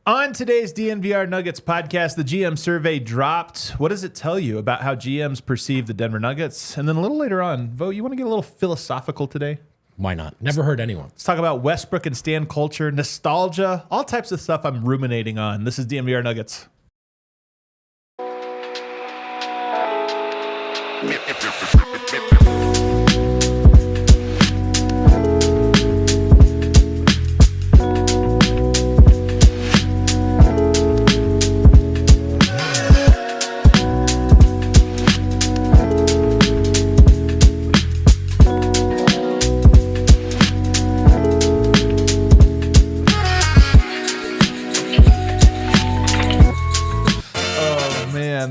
On today's DNVR Nuggets podcast, the GM survey dropped. What does it tell you about how GMs perceive the Denver Nuggets? And then a little later on, Vogt, you want to get a little philosophical today? Why not? Never heard anyone. Let's talk about Westbrook and Stan culture, nostalgia, all types of stuff I'm ruminating on. This is DNVR Nuggets.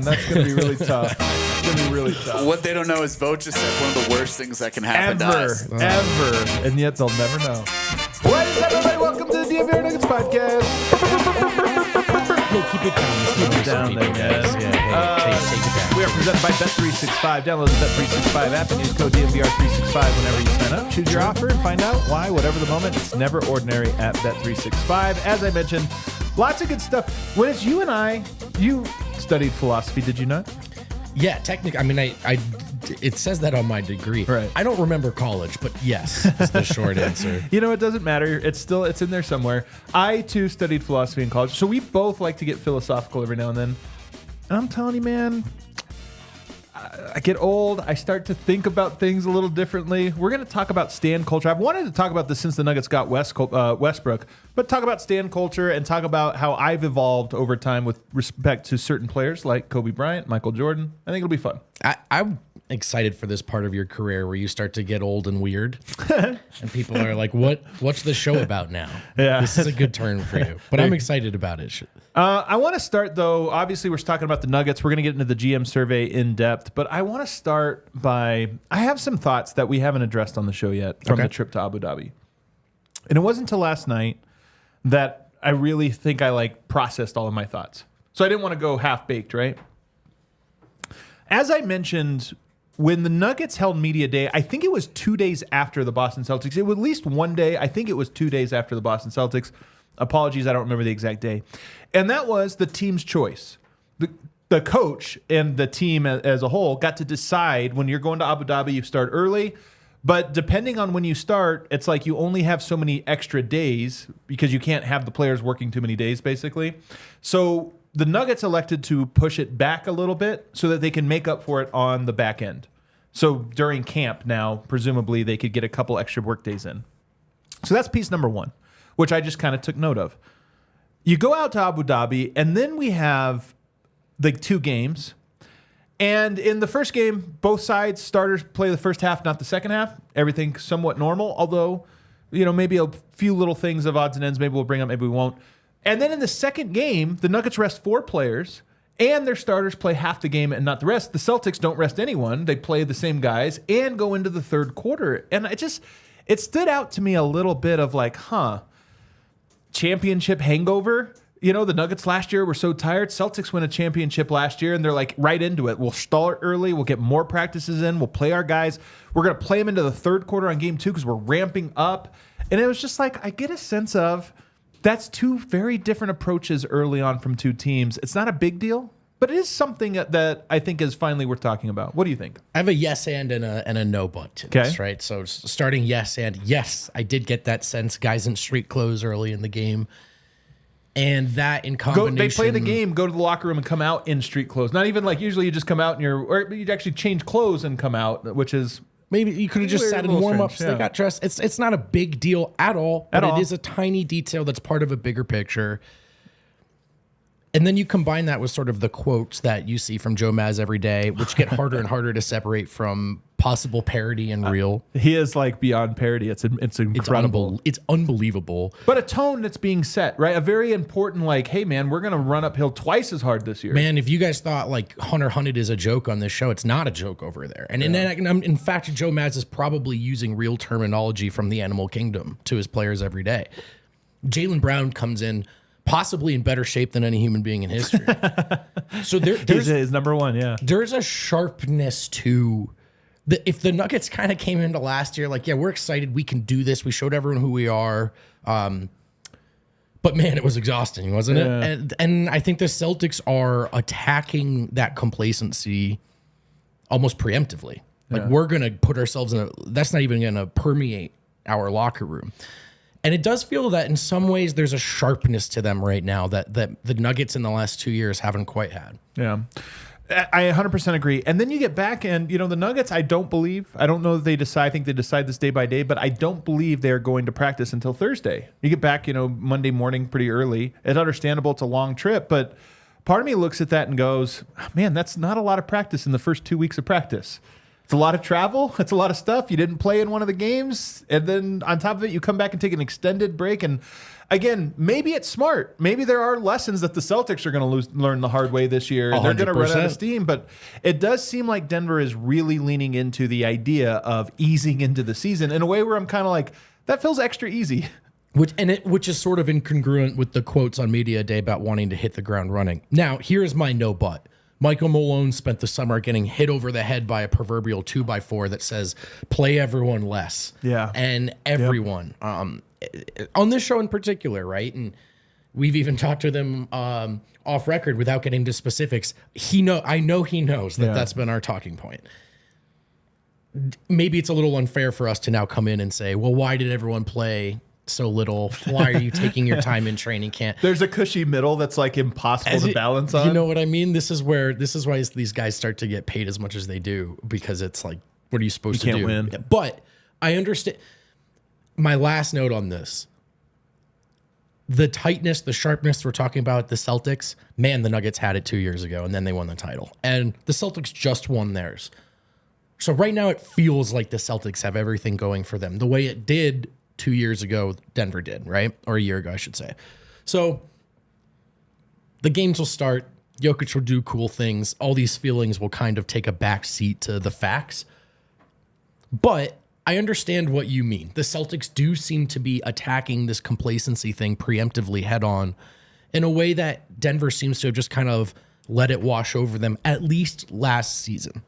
That's going to be really tough. It's going to be really tough. What they don't know is Vogt just said one of the worst things that can happen to us. Ever. And yet they'll never know. What is up, everybody? Welcome to the DNVR Nuggets Podcast. Hey, keep it down. Keep it down there, guys. Take it down. We are presented by Bet365. Download the Bet365 app and use code DNVR365 whenever you sign up. Choose your offer and find out why, whatever the moment, it's never ordinary at Bet365. As I mentioned, lots of good stuff. When it's you and I, you studied philosophy, did you not? Yeah, technically. I mean, it says that on my degree. Right. I don't remember college, but yes, is the short answer. You know, it doesn't matter. It's in there somewhere. I, too, studied philosophy in college. So we both like to get philosophical every now and then. And I'm telling you, man, I get old. I start to think about things a little differently. We're going to talk about stan culture. I've wanted to talk about this since the Nuggets got Westbrook, but talk about stan culture and talk about how I've evolved over time with respect to certain players like Kobe Bryant, Michael Jordan. I think it'll be fun. I'm excited for this part of your career where you start to get old and weird, and people are like, "What's the show about now?" Yeah, this is a good turn for you. But I'm excited about it. I want to start, though. Obviously, we're talking about the Nuggets. We're going to get into the GM survey in depth, but I want to start by I have some thoughts that we haven't addressed on the show yet from the trip to Abu Dhabi, and it wasn't until last night that I really think I processed all of my thoughts. So I didn't want to go half baked, right? As I mentioned, when the Nuggets held media day, I think it was 2 days after the Boston Celtics. It was at least one day. I think it was 2 days after the Boston Celtics. Apologies, I don't remember the exact day. And that was the team's choice. The coach and the team as a whole got to decide when you're going to Abu Dhabi, you start early. But depending on when you start, it's like you only have so many extra days because you can't have the players working too many days, basically. So the Nuggets elected to push it back a little bit so that they can make up for it on the back end. So during camp now, presumably they could get a couple extra work days in. So that's piece number one, which I just kind of took note of. You go out to Abu Dhabi, and then we have the two games. And in the first game, both sides, starters play the first half, not the second half. Everything somewhat normal, although, maybe a few little things of odds and ends. Maybe we'll bring up, maybe we won't. And then in the second game, the Nuggets rest 4 players, and their starters play half the game and not the rest. The Celtics don't rest anyone. They play the same guys and go into the third quarter. And it stood out to me a little bit of championship hangover. The Nuggets last year were so tired. Celtics win a championship last year, and they're right into it. We'll start early. We'll get more practices in. We'll play our guys. We're going to play them into the third quarter on game 2 because we're ramping up. And it was just I get a sense of that's two very different approaches early on from two teams. It's not a big deal, but it is something that I think is finally worth talking about. What do you think? I have a yes and a no but to this, right? So starting yes, I did get that sense. Guys in street clothes early in the game. And that in combination... They play the game, go to the locker room, and come out in street clothes. Not even usually you just come out or you'd actually change clothes and come out, which is... Maybe you could have just sat in warm-ups. Yeah. They got dressed. It's not a big deal at all, but it is a tiny detail that's part of a bigger picture. And then you combine that with sort of the quotes that you see from Joe Maz every day, which get harder and harder to separate from possible parody and real. He is beyond parody. It's incredible. It's unbelievable. But a tone that's being set, right? A very important hey man, we're going to run uphill twice as hard this year. Man, if you guys thought Hunter Hunted is a joke on this show, it's not a joke over there. And in fact, Joe Maz is probably using real terminology from the animal kingdom to his players every day. Jaylen Brown comes in possibly in better shape than any human being in history. So there's number one, yeah. There's a sharpness to if the Nuggets kind of came into last year, we're excited, we can do this. We showed everyone who we are. But man, it was exhausting, wasn't Yeah. it? And I think the Celtics are attacking that complacency almost preemptively. Like we're going to put ourselves that's not even going to permeate our locker room. And it does feel that in some ways there's a sharpness to them right now that the Nuggets in the last 2 years haven't quite had. Yeah. I 100% agree. And then you get back and, the Nuggets, I don't know that they decide. I think they decide this day by day, but I don't believe they're going to practice until Thursday. You get back, Monday morning pretty early. It's understandable. It's a long trip, but part of me looks at that and goes, man, that's not a lot of practice in the first 2 weeks of practice. It's a lot of travel. It's a lot of stuff. You didn't play in one of the games. And then on top of it, you come back and take an extended break. And again, maybe it's smart. Maybe there are lessons that the Celtics are going to learn the hard way this year. 100%. They're going to run out of steam. But it does seem like Denver is really leaning into the idea of easing into the season in a way where I'm kind of like, that feels extra easy. Which is sort of incongruent with the quotes on Media Day about wanting to hit the ground running. Now, here's my no but. Michael Malone spent the summer getting hit over the head by a proverbial 2x4 that says, play everyone less. Yeah. And everyone. On this show in particular, right? And we've even talked to them off record without getting into specifics. I know he knows that that's been our talking point. Maybe it's a little unfair for us to now come in and say, well, why did everyone play so little? Why are you taking your time in training camp? There's a cushy middle that's like impossible to balance on. You know what I mean? This is why these guys start to get paid as much as they do, because it's like, what are you supposed to do? You can't win. But I understand. My last note on this, the tightness, the sharpness we're talking about the Celtics, man, the Nuggets had it 2 years ago and then they won the title. And the Celtics just won theirs. So right now it feels like the Celtics have everything going for them the way it did 2 years ago, Denver did, right? Or a year ago, I should say. So the games will start. Jokic will do cool things. All these feelings will kind of take a back seat to the facts. But I understand what you mean. The Celtics do seem to be attacking this complacency thing preemptively head on in a way that Denver seems to have just kind of let it wash over them, at least last season.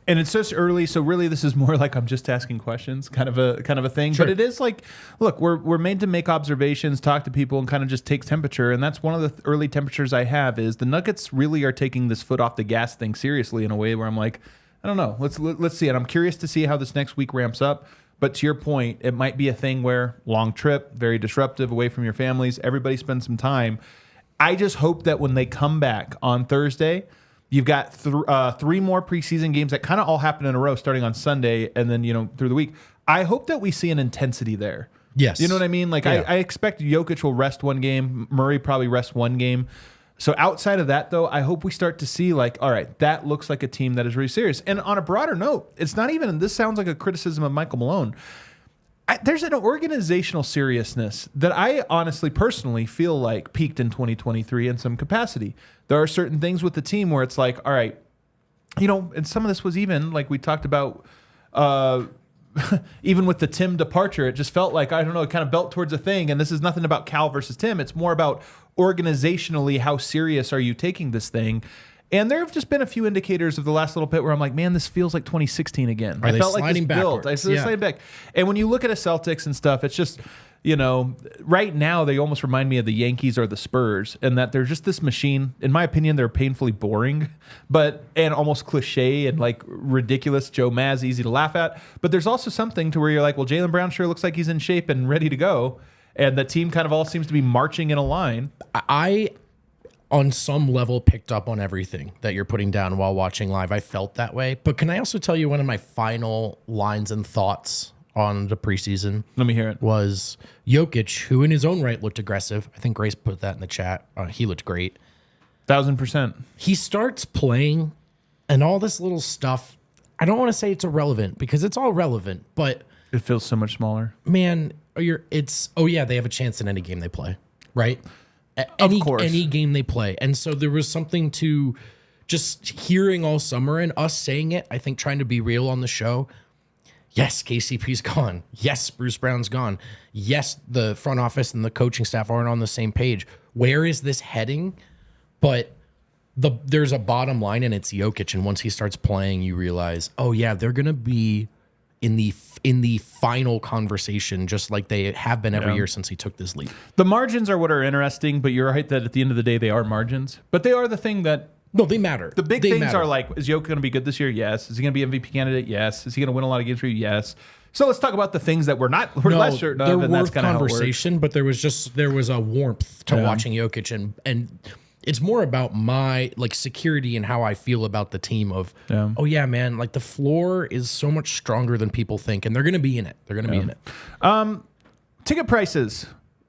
And it's just early, so really this is more like I'm just asking questions, kind of a thing. Sure. But it is like, look, we're made to make observations, talk to people, and kind of just take temperature. And that's one of the early temperatures I have is the Nuggets really are taking this foot off the gas thing seriously in a way where I'm like, I don't know, let's see it. I'm curious to see how this next week ramps up. But to your point, it might be a thing where long trip, very disruptive, away from your families, everybody spends some time. I just hope that when they come back on Thursday, you've got 3 more preseason games that kind of all happen in a row starting on Sunday and then, through the week. I hope that we see an intensity there. Yes. You know what I mean? Like, yeah. I expect Jokic will rest one game. Murray probably rests one game. So outside of that, though, I hope we start to see, like, all right, that looks like a team that is really serious. And on a broader note, it's not even, and this sounds like a criticism of Michael Malone, there's an organizational seriousness that I honestly, personally feel like peaked in 2023 in some capacity. There are certain things with the team where it's like, all right, and some of this was even like we talked about, even with the Tim departure, it just felt like, I don't know, it kind of built towards a thing. And this is nothing about Cal versus Tim. It's more about organizationally, how serious are you taking this thing? And there have just been a few indicators of the last little bit where I'm like, man, this feels like 2016 again. I felt like this built. Sliding back. And when you look at a Celtics and stuff, it's just, right now they almost remind me of the Yankees or the Spurs, and that they're just this machine. In my opinion, they're painfully boring, and almost cliche and like ridiculous. Joe Maz, easy to laugh at. But there's also something to where you're like, well, Jaylen Brown sure looks like he's in shape and ready to go. And the team kind of all seems to be marching in a line. I, on some level, picked up on everything that you're putting down while watching live. I felt that way. But can I also tell you one of my final lines and thoughts on the preseason? Let me hear it. Was Jokic, who in his own right looked aggressive. I think Grace put that in the chat. He looked great. 1000%. He starts playing and all this little stuff. I don't want to say it's irrelevant because it's all relevant, but it feels so much smaller. Man, they have a chance in any game they play, right? Any game they play. And so there was something to just hearing all summer and us saying it, I think trying to be real on the show. Yes, KCP's gone. Yes, Bruce Brown's gone. Yes, the front office and the coaching staff aren't on the same page. Where is this heading? But there's a bottom line, and it's Jokic. And once he starts playing, you realize, oh, yeah, they're going to be in the final conversation, just like they have been every year since he took this lead. The margins are what are interesting, but you're right that at the end of the day, they are margins. But they are the thing that... No, they matter. The big things are like, is Jokic going to be good this year? Yes. Is he going to be MVP candidate? Yes. Is he going to win a lot of games for you? Yes. So let's talk about the things that we're less certain of, and that's kind of conversation, but there was a warmth to watching Jokic, and it's more about my like security and how I feel about the team of, oh yeah, man, like the floor is so much stronger than people think, and they're going to be in it. They're going to be in it. Ticket prices.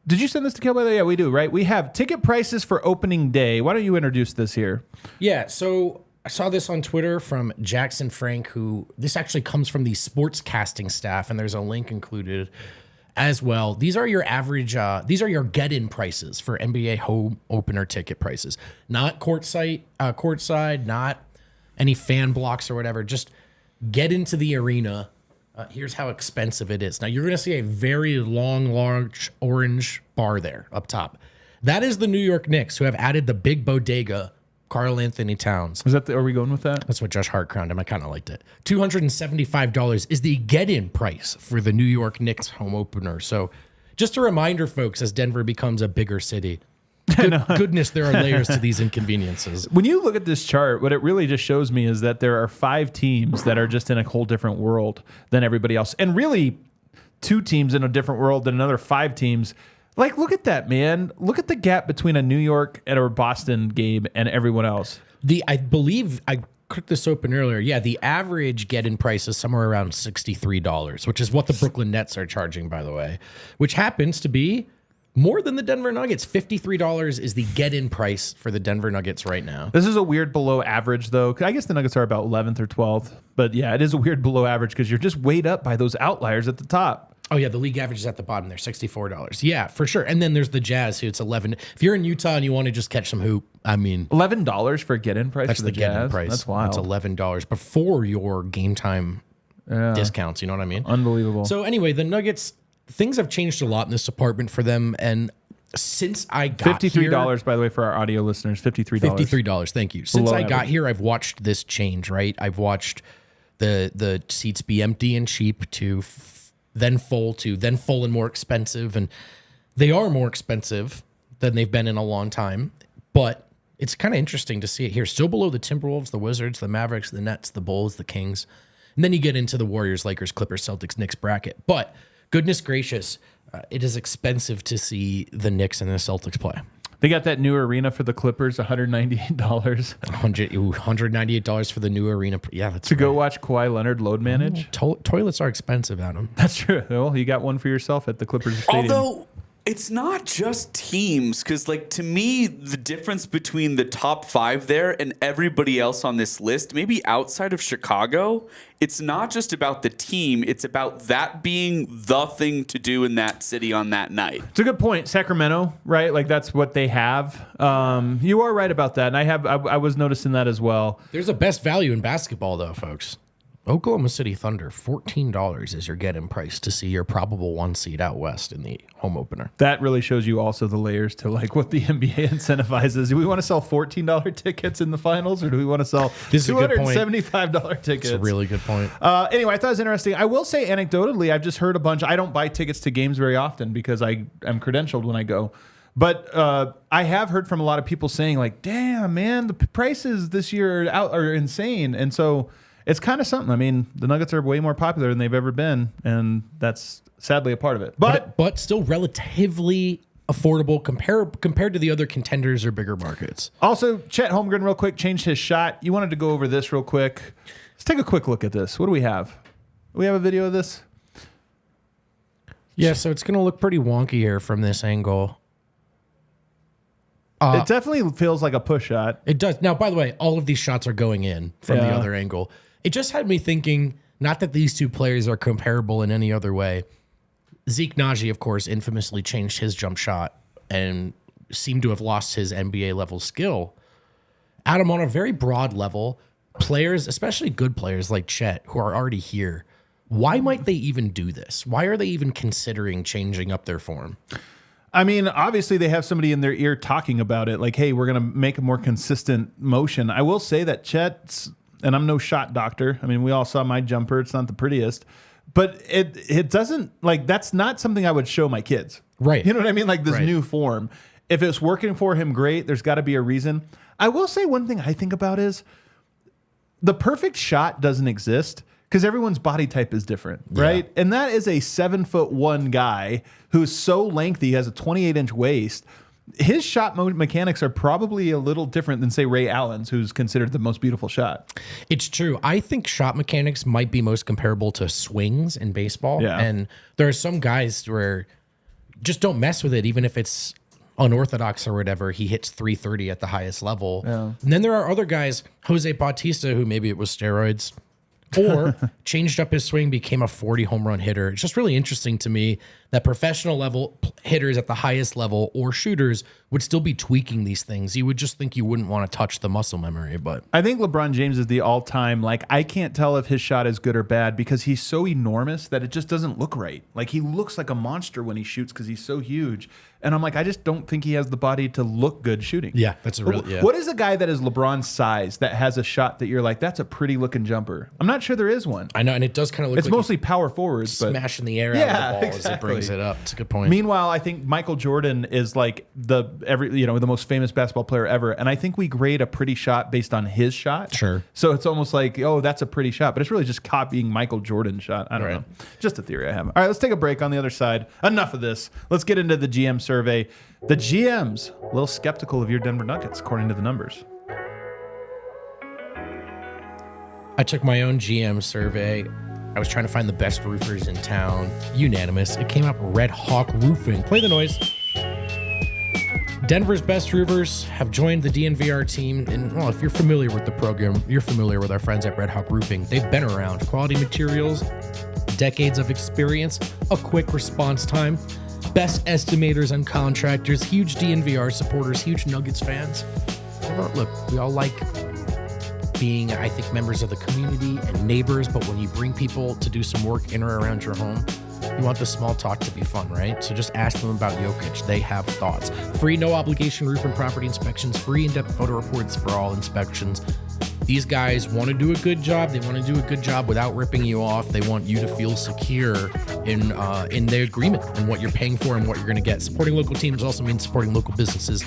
Did you send this to Kel, by the way? Yeah, we do, right? We have ticket prices for opening day. Why don't you introduce this here? Yeah, so I saw this on Twitter from Jackson Frank, who this actually comes from the sports casting staff, and there's a link included as well. These are your average, these are your get-in prices for NBA home opener ticket prices. Not courtside, not any fan blocks or whatever. Just get into the arena. Here's how expensive it is. Now, you're going to see a very long, large orange bar there up top. That is the New York Knicks, who have added the big bodega, Karl Anthony Towns. Are we going with that? That's what Josh Hart crowned him. I kind of liked it. $275 is the get-in price for the New York Knicks home opener. So just a reminder, folks, as Denver becomes a bigger city, goodness, there are layers to these inconveniences. When you look at this chart, what it really just shows me is that there are 5 teams that are just in a whole different world than everybody else. And really 2 teams in a different world than another 5 teams. Like, look at that, man. Look at the gap between a New York and a Boston game and everyone else. I believe I clicked this open earlier. Yeah, the average get-in price is somewhere around $63, which is what the Brooklyn Nets are charging, by the way, which happens to be more than the Denver Nuggets. $53 is the get-in price for the Denver Nuggets right now. This is a weird below average, though. I guess the Nuggets are about 11th or 12th. But yeah, it is a weird below average because you're just weighed up by those outliers at the top. Oh, yeah, the league average is at the bottom there, $64. Yeah, for sure. And then there's the Jazz, who it's $11. If you're in Utah and you want to just catch some hoop, I mean... $11 for a get-in price that's for the get-in Jazz? price. That's wild. That's $11 before your game time discounts, you know what I mean? Unbelievable. So anyway, the Nuggets, things have changed a lot in this department for them, and since I got $53, by the way, for our audio listeners, $53. $53, thank you. Since I got here, I've watched this change, right? I've watched the seats be empty and cheap to then full and more expensive, and they are more expensive than they've been in a long time, but it's kind of interesting to see it here. Still below the Timberwolves, the Wizards, the Mavericks, the Nets, the Bulls, the Kings, and then you get into the Warriors, Lakers, Clippers, Celtics, Knicks bracket. But goodness gracious, it is expensive to see the Knicks and the Celtics play. They got that new arena for the Clippers, $198. $198 for the new arena. Yeah, that's go watch Kawhi Leonard load manage. Toilets are expensive, Adam. That's true. Well, you got one for yourself at the Clippers Stadium. Although it's not just teams, because like to me, the difference between the top 5 there and everybody else on this list, maybe outside of Chicago, it's not just about the team. It's about that being the thing to do in that city on that night. It's a good point. Sacramento, right? Like that's what they have. You are right about that. And I was noticing that as well. There's a best value in basketball though, folks. Oklahoma City Thunder, $14 is your get-in price to see your probable 1 seed out west in the home opener. That really shows you also the layers to like what the NBA incentivizes. Do we want to sell $14 tickets in the finals, or do we want to sell $275 tickets? It's a really good point. Anyway, I thought it was interesting. I will say anecdotally, I've just heard a bunch. I don't buy tickets to games very often because I am credentialed when I go. But I have heard from a lot of people saying like, damn, man, the prices this year are insane. And so... it's kind of something. I mean, the Nuggets are way more popular than they've ever been, and that's sadly a part of it. But still relatively affordable compared to the other contenders or bigger markets. Also, Chet Holmgren, real quick, changed his shot. You wanted to go over this real quick. Let's take a quick look at this. What do we have? Do we have a video of this? Yeah, so it's going to look pretty wonky here from this angle. It definitely feels like a push shot. It does. Now, by the way, all of these shots are going in from the other angle. It just had me thinking, not that these two players are comparable in any other way. Zeke Naji, of course, infamously changed his jump shot and seemed to have lost his NBA level skill. Adam, on a very broad level, players, especially good players like Chet, who are already here, why might they even do this? Why are they even considering changing up their form? I mean, obviously they have somebody in their ear talking about it, like, hey, we're going to make a more consistent motion. I will say that Chet's, and I'm no shot doctor. I mean, we all saw my jumper. It's not the prettiest, but it doesn't, like, that's not something I would show my kids. Right. You know what I mean? Like this Right. new form. If it's working for him, great. There's got to be a reason. I will say one thing I think about is the perfect shot doesn't exist because everyone's body type is different, right? And that is a 7'1" guy who's so lengthy, has a 28-inch waist. His shot mechanics are probably a little different than, say, Ray Allen's, who's considered the most beautiful shot. It's true. I think shot mechanics might be most comparable to swings in baseball. Yeah. And there are some guys where just don't mess with it, even if it's unorthodox or whatever. He hits 330 at the highest level. Yeah. And then there are other guys, Jose Bautista, who maybe it was steroids, or changed up his swing, became a 40 home run hitter. It's just really interesting to me that professional level hitters at the highest level or shooters would still be tweaking these things. You would just think you wouldn't want to touch the muscle memory, but I think LeBron James is the all-time, like, I can't tell if his shot is good or bad because he's so enormous that it just doesn't look right. Like, he looks like a monster when he shoots because he's so huge. And I'm like, I just don't think he has the body to look good shooting. yeah, that's a real, yeah. What is a guy that is LeBron's size that has a shot that you're like, that's a pretty looking jumper? I'm not sure there is one. I know, and it does kind of look It's like mostly power forwards, but smashing the air Yeah, out of the ball as it brings exactly. it up. It's a good point. meanwhile, I think Michael Jordan is like the most famous basketball player ever, and I think we grade a pretty shot based on his shot. Sure. So it's almost like, oh, that's a pretty shot, but it's really just copying Michael Jordan's shot. I don't Right. know. Just a theory I have. All right, let's take a break. On the other side, enough of this. Let's get into the GM survey. The GM's a little skeptical of your Denver Nuggets, according to the numbers. I took my own GM survey. I was trying to find the best roofers in town. Unanimous. It came up Red Hawk Roofing. Play the noise. Denver's best roofers have joined the DNVR team. And, well, if you're familiar with the program, you're familiar with our friends at Red Hawk Roofing. They've been around. Quality materials, decades of experience, a quick response time, best estimators and contractors, huge DNVR supporters, huge Nuggets fans. Look, we all like being, I think, members of the community and neighbors, but when you bring people to do some work in or around your home, you want the small talk to be fun, right? So just ask them about Jokic. They have thoughts. Free, no obligation roof and property inspections, free in-depth photo reports for all inspections. These guys want to do a good job. They want to do a good job without ripping you off. They want you to feel secure in their agreement and what you're paying for and what you're going to get. Supporting local teams also means supporting local businesses.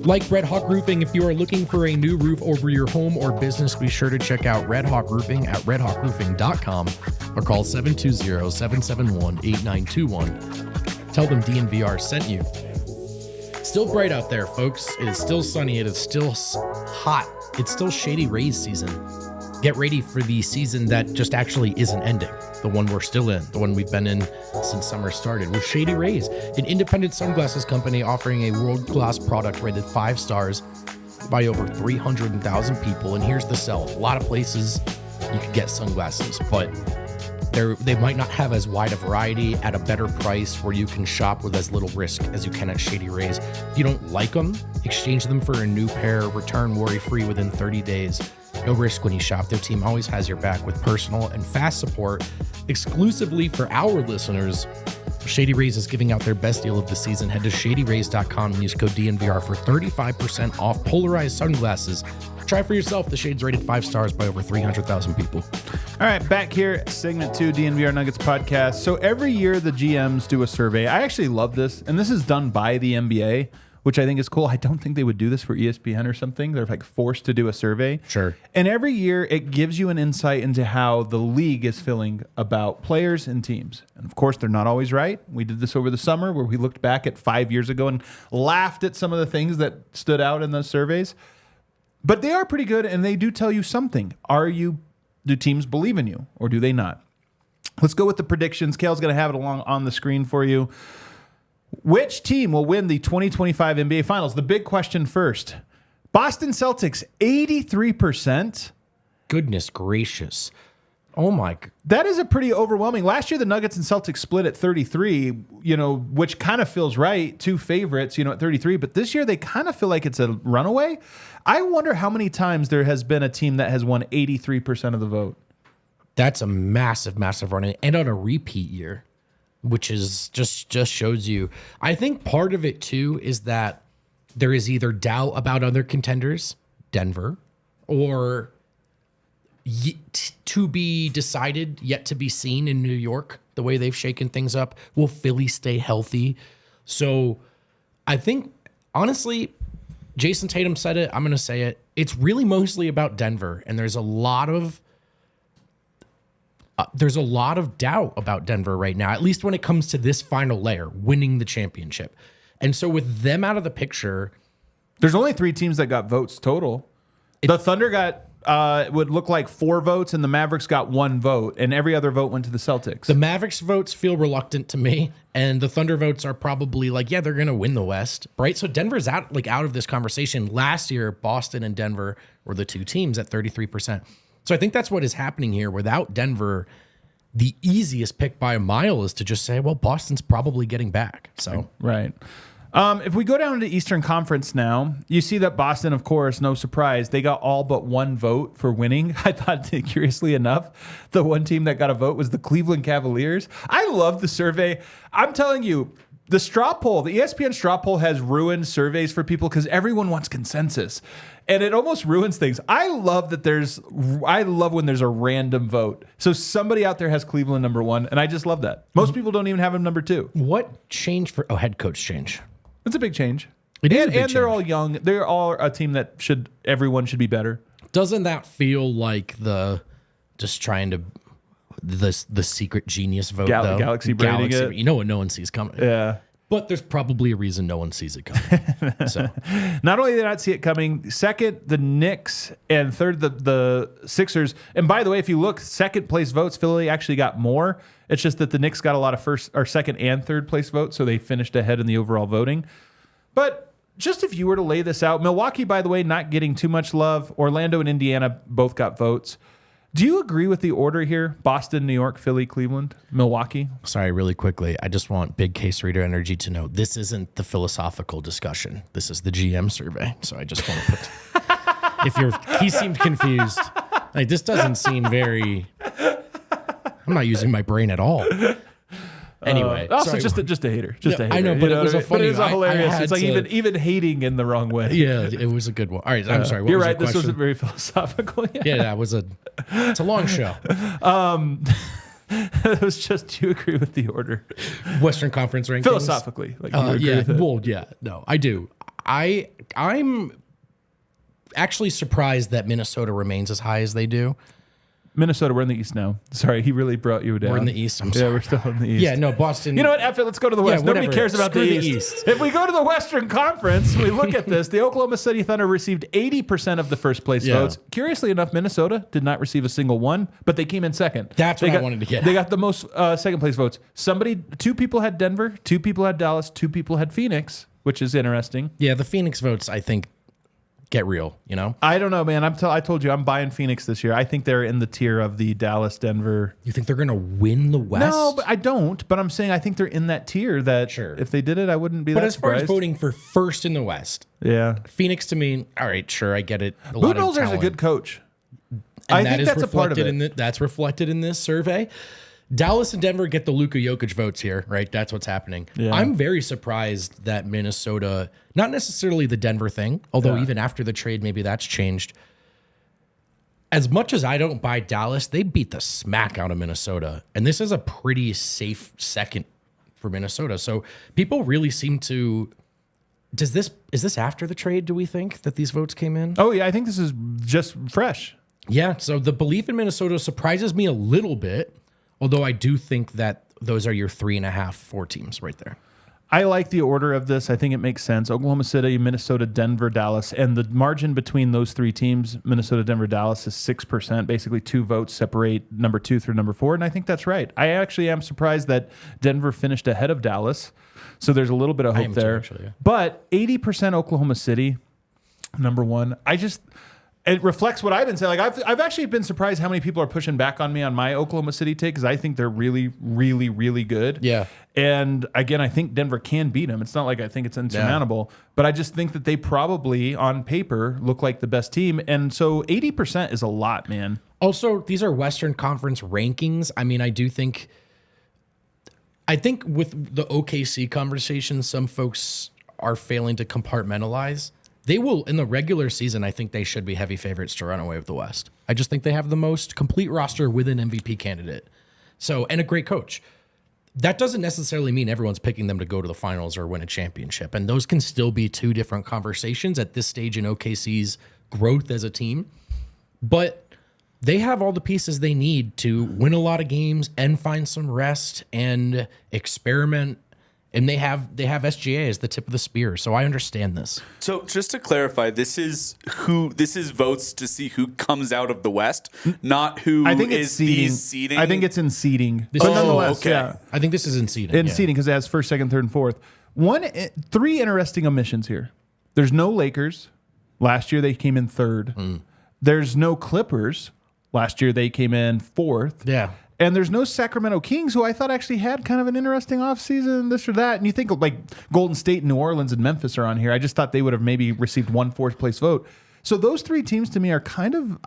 Like Red Hawk Roofing, if you are looking for a new roof over your home or business, be sure to check out Red Hawk Roofing at redhawkroofing.com or call 720-771-8921. Tell them DNVR sent you. Still bright out there, folks. It is still sunny. It is still hot. It's still Shady Rays season. Get ready for the season that just actually isn't ending. The one we're still in, the one we've been in since summer started, with Shady Rays, an independent sunglasses company offering a world-class product rated 5 stars by over 300,000 people. And here's the sell. A lot of places you could get sunglasses, but they might not have as wide a variety at a better price where you can shop with as little risk as you can at Shady Rays. If you don't like them, exchange them for a new pair, return worry-free within 30 days. No risk when you shop. Their team always has your back with personal and fast support. Exclusively for our listeners, Shady Rays is giving out their best deal of the season. Head to shadyrays.com and use code DNVR for 35% off polarized sunglasses. Try for yourself. The shade's rated 5 stars by over 300,000 people. All right, back here, segment 2, DNVR Nuggets Podcast. So every year the GMs do a survey. I actually love this, and this is done by the NBA, which I think is cool. I don't think they would do this for ESPN or something. They're like forced to do a survey. Sure. And every year it gives you an insight into how the league is feeling about players and teams. And of course, they're not always right. We did this over the summer where we looked back at 5 years ago and laughed at some of the things that stood out in those surveys. But they are pretty good, and they do tell you something. Do teams believe in you, or do they not? Let's go with the predictions. Kale's going to have it along on the screen for you. Which team will win the 2025 NBA Finals? The big question first. Boston Celtics, 83%. Goodness gracious. Oh my. That is a pretty overwhelming. Last year, the Nuggets and Celtics split at 33, which kind of feels right. Two favorites, at 33. But this year, they kind of feel like it's a runaway. I wonder how many times there has been a team that has won 83% of the vote. That's a massive, massive run. And on a repeat year, which is just shows you. I think part of it, too, is that there is either doubt about other contenders, Denver, or to be decided, yet to be seen in New York, the way they've shaken things up. Will Philly stay healthy? So I think, honestly, Jason Tatum said it. I'm going to say it. It's really mostly about Denver, and there's a lot of doubt about Denver right now, at least when it comes to this final layer, winning the championship. And so with them out of the picture, there's only 3 teams that got votes total. The Thunder got would look like 4 votes, and the Mavericks got 1 vote, and every other vote went to the Celtics. The Mavericks votes feel reluctant to me, and the Thunder votes are probably like, yeah, they're going to win the West, right? So Denver's out of this conversation. Last year, Boston and Denver were the 2 teams at 33%. So I think that's what is happening here. Without Denver, the easiest pick by a mile is to just say, well, Boston's probably getting back. So right. If we go down to Eastern Conference now, you see that Boston, of course, no surprise, they got all but 1 vote for winning. I thought, curiously enough, the one team that got a vote was the Cleveland Cavaliers. I love the survey. I'm telling you, the straw poll, the ESPN straw poll has ruined surveys for people because everyone wants consensus. And it almost ruins things. I love when there's a random vote. So somebody out there has Cleveland number 1, and I just love that. Most people don't even have him number 2. What changed for head coach change? It's a big change. It is a big and change. They're all young. They're all a team that everyone should be better. Doesn't that feel like the secret genius vote, though? Galaxy braiding it. You know what no one sees coming. Yeah. But there's probably a reason no one sees it coming. So not only did I not see it coming, second, the Knicks, and third, the Sixers. And by the way, if you look, second place votes, Philly actually got more. It's just that the Knicks got a lot of first or second and third place votes, so they finished ahead in the overall voting. But just if you were to lay this out, Milwaukee, by the way, not getting too much love. Orlando and Indiana both got votes. Do you agree with the order here? Boston, New York, Philly, Cleveland, Milwaukee? Sorry, really quickly. I just want Big Case Reader Energy to know this isn't the philosophical discussion. This is the GM survey. So I just want to put... He seemed confused. Like, this doesn't seem very... I'm not using my brain at all. Anyway, also just a hater. Just a hater. I know, but it was a funny. But it was hilarious. It's like to, even hating in the wrong way. Yeah, it was a good one. All right, I'm sorry. What You're was right. the This question? wasn't very philosophical. Yeah, that was it's a long show. It was just, do you agree with the order? Western Conference rankings? Philosophically. Like, yeah. Well, yeah. No, I do. I'm actually surprised that Minnesota remains as high as they do. Minnesota, we're in the East now. Sorry, he really brought you down. We're in the East. I'm sorry. Yeah, we're still in the East. Yeah, no, Boston. You know what? F it. Let's go to the West. Nobody cares about the East. If we go to the Western Conference, we look at this. The Oklahoma City Thunder received 80% of the first place votes. Curiously enough, Minnesota did not receive a single one, but they came in second. That's what I wanted to get. They got the most second place votes. 2 people had Denver, 2 people had Dallas, 2 people had Phoenix, which is interesting. Yeah, the Phoenix votes, I think, get real, you know? I don't know, man. I told you I'm buying Phoenix this year. I think they're in the tier of the Dallas, Denver. You think they're going to win the West? No, but I don't. But I'm saying I think they're in that tier that if they did it, I wouldn't be that surprised. But as far as voting for first in the West, yeah, Phoenix to me, all right, sure, I get it. Budenholzer's a good coach. I think that's a part of it. That's reflected in this survey. Dallas and Denver get the Nikola Jokic votes here, right? That's what's happening. Yeah. I'm very surprised that Minnesota, not necessarily the Denver thing, although even after the trade, maybe that's changed. As much as I don't buy Dallas, they beat the smack out of Minnesota. And this is a pretty safe second for Minnesota. So people really seem to... Is this after the trade, do we think, that these votes came in? Oh, yeah, I think this is just fresh. Yeah, so the belief in Minnesota surprises me a little bit. Although I do think that those are your 3.5, 4 teams right there. I like the order of this. I think it makes sense. Oklahoma City, Minnesota, Denver, Dallas. And the margin between those 3 teams, Minnesota, Denver, Dallas, is 6%. Basically 2 votes separate number 2 through number 4. And I think that's right. I actually am surprised that Denver finished ahead of Dallas. So there's a little bit of hope there. Too, actually, yeah. But 80% Oklahoma City, number 1. It reflects what I've been saying. Like I've actually been surprised how many people are pushing back on me on my Oklahoma City take because I think they're really, really, really good. Yeah. And again, I think Denver can beat them. It's not like I think it's insurmountable, but I just think that they probably, on paper, look like the best team. And so 80% is a lot, man. Also, these are Western Conference rankings. I mean, I think with the OKC conversation, some folks are failing to compartmentalize. They will, in the regular season, I think they should be heavy favorites to run away with the West. I just think they have the most complete roster with an MVP candidate. So, and a great coach. That doesn't necessarily mean everyone's picking them to go to the finals or win a championship. And those can still be two different conversations at this stage in OKC's growth as a team. But they have all the pieces they need to win a lot of games and find some rest and experiment. And they have SGA as the tip of the spear, so I understand this. So just to clarify, this is votes to see who comes out of the West, not who I think it's is seeding. these seeding. I think it's in seeding. This But is- nonetheless, okay. yeah. I think this is in seeding. In seeding because it has first, second, third, and fourth. Three interesting omissions here. There's no Lakers. Last year they came in third. There's no Clippers. Last year they came in fourth. Yeah. And there's no Sacramento Kings, who I thought actually had kind of an interesting offseason, this or that. And you think like Golden State, New Orleans, and Memphis are on here. I just thought they would have maybe received one fourth place vote. So those three teams to me are kind of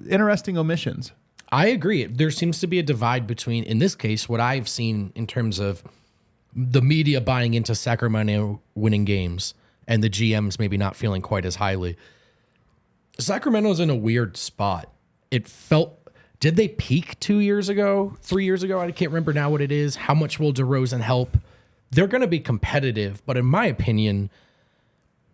interesting omissions. I agree. There seems to be a divide between, in this case, what I've seen in terms of the media buying into Sacramento winning games and the GMs maybe not feeling quite as highly. Sacramento's in a weird spot. It felt... Did they peak 2 years ago, 3 years ago? I can't remember now what it is. How much will DeRozan help? They're going to be competitive, but in my opinion,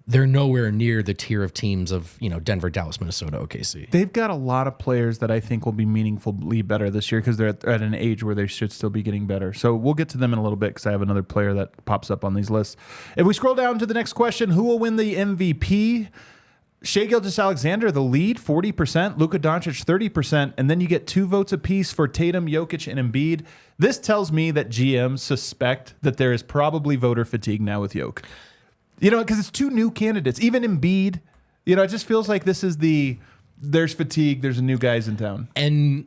they're nowhere near the tier of teams of, Denver, Dallas, Minnesota, OKC. They've got a lot of players that I think will be meaningfully better this year because they're at an age where they should still be getting better. So we'll get to them in a little bit because I have another player that pops up on these lists. If we scroll down to the next question, who will win the MVP? Shai Gilgeous-Alexander, the lead, 40%. Luka Doncic, 30%. And then you get 2 votes apiece for Tatum, Jokic, and Embiid. This tells me that GMs suspect that there is probably voter fatigue now with Jokic. Because it's 2 new candidates. Even Embiid, it just feels like this is there's fatigue, there's new guys in town. And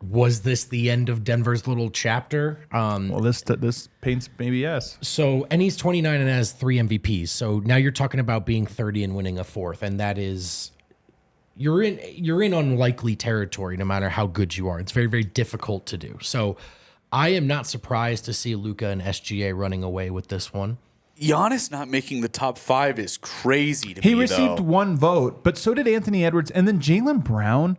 was this the end of Denver's little chapter? Well, this paints maybe yes. So, and he's 29 and has 3 MVPs. So now you're talking about being 30 and winning a 4th, and that is you're in unlikely territory no matter how good you are. It's very, very difficult to do. So I am not surprised to see Luka and SGA running away with this one. Giannis not making the top 5 is crazy to me. He received 1 vote, but so did Anthony Edwards, and then Jaylen Brown.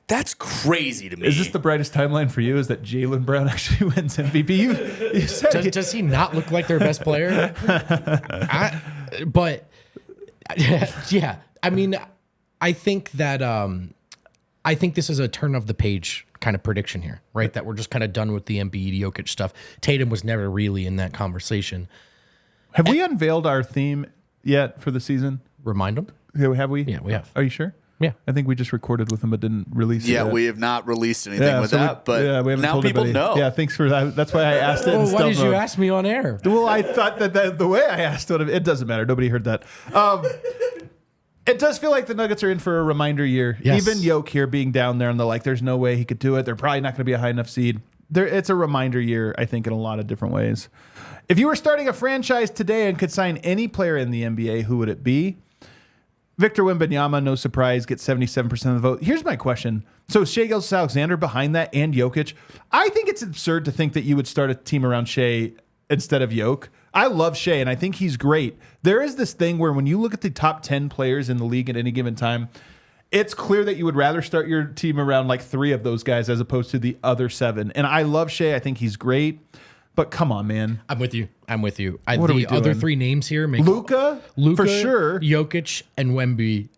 That's crazy to me. Is this the brightest timeline for you? Is that Jaylen Brown actually wins MVP? You said Does he not look like their best player? But yeah, I mean, I think that I think this is a turn of the page kind of prediction here, right? That we're just kind of done with the Embiid Jokic stuff. Tatum was never really in that conversation. Have we unveiled our theme yet for the season? Remind them? Have we? Yeah, we have. Are you sure? Yeah. I think we just recorded with them but didn't release it Yeah, yet. we have not released anything with that, but we haven't now told people anybody. know. Yeah, thanks for that. That's why I asked it. Oh, in why did stealth you mode. ask me on air? Well, I thought that the way I asked it doesn't matter. Nobody heard that. It does feel like the Nuggets are in for a reminder year. Yes. Even Jokic here being down there and there's no way he could do it. They're probably not going to be a high enough seed. It's a reminder year, I think, in a lot of different ways. If you were starting a franchise today and could sign any player in the NBA, who would it be? Victor Wembanyama, no surprise, gets 77% of the vote. Here's my question. So Shai Gilgeous-Alexander behind that and Jokic. I think it's absurd to think that you would start a team around Shai instead of Jokic. I love Shai, and I think he's great. There is this thing where when you look at the top 10 players in the league at any given time, it's clear that you would rather start your team around 3 of those guys as opposed to the other 7. And I love Shai. I think he's great. But come on, man. I'm with you. What are we The other doing? 3 names here make Luka, for sure. Jokic, and Wemby.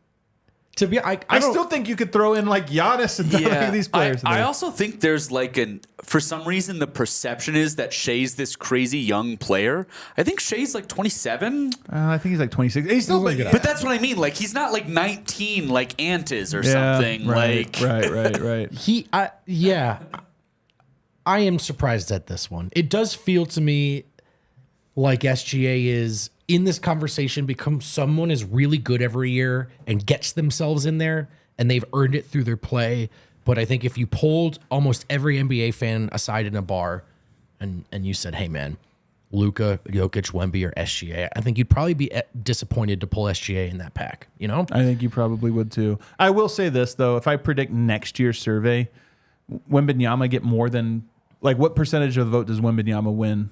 To be, I I don't- still think you could throw in Giannis and these players. in I there. also think there's for some reason the perception is that Shai's this crazy young player. I think Shai's 27. I think he's 26. He's still But that's what I mean. He's not 19 like Ant is or Yeah, something. Right. I am surprised at this one. It does feel to me like SGA is in this conversation becomes someone is really good every year and gets themselves in there, and they've earned it through their play. But I think if you pulled almost every NBA fan aside in a bar and you said, hey man, Luka, Jokic, Wemby, or SGA, I think you'd probably be disappointed to pull SGA in that pack, I think you probably would too. I will say this though, if I predict next year's survey, Wembanyama get more than what percentage of the vote does Wembanyama win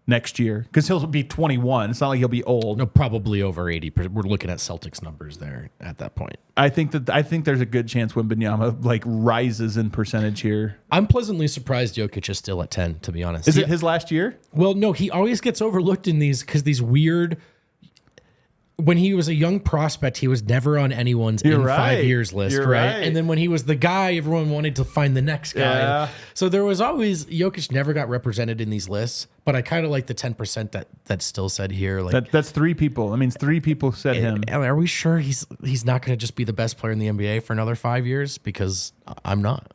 next year? Because he'll be 21. It's not like he'll be old. No, probably over 80%. We're looking at Celtics numbers there at that point. I think there's a good chance Wembanyama like rises in percentage here. I'm pleasantly surprised Jokic is still at 10, to be honest. Is it his last year? Well, no, he always gets overlooked in these because these weird. When he was a young prospect, he was never on anyone's You're in right. 5 years list, You're right? right. And then when he was the guy, everyone wanted to find the next guy. Yeah. So there was always Jokic never got represented in these lists, but I kind of like the 10% that still said here. Like That's 3 people. That means 3 people said him. Are we sure he's not going to just be the best player in the NBA for another 5 years? Because I'm not.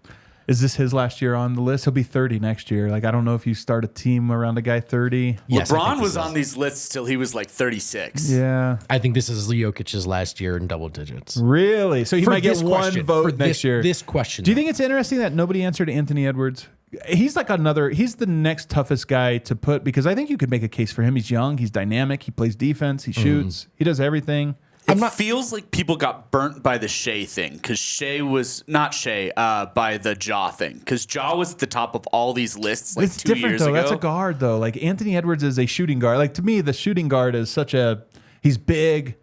Is this his last year on the list? He'll be 30 next year. Like, I don't know if you start a team around a guy 30. Yes, I think LeBron this was is. on these lists till he was like 36. Yeah. I think this is Jokic's last year in double digits. Really? So he For might get this one question, vote for next year. This question. Do you think it's interesting that nobody answered Anthony Edwards? He's like he's the next toughest guy to put, because I think you could make a case for him. He's young, he's dynamic, he plays defense, he shoots, he does everything. It feels like people got burnt by the Shea thing, because Shea was not Shea by the Ja thing, because Ja was at the top of all these lists like It's 2 different years though. ago. That's a guard though. Like Anthony Edwards is a shooting guard. Like to me, the shooting guard is he's big.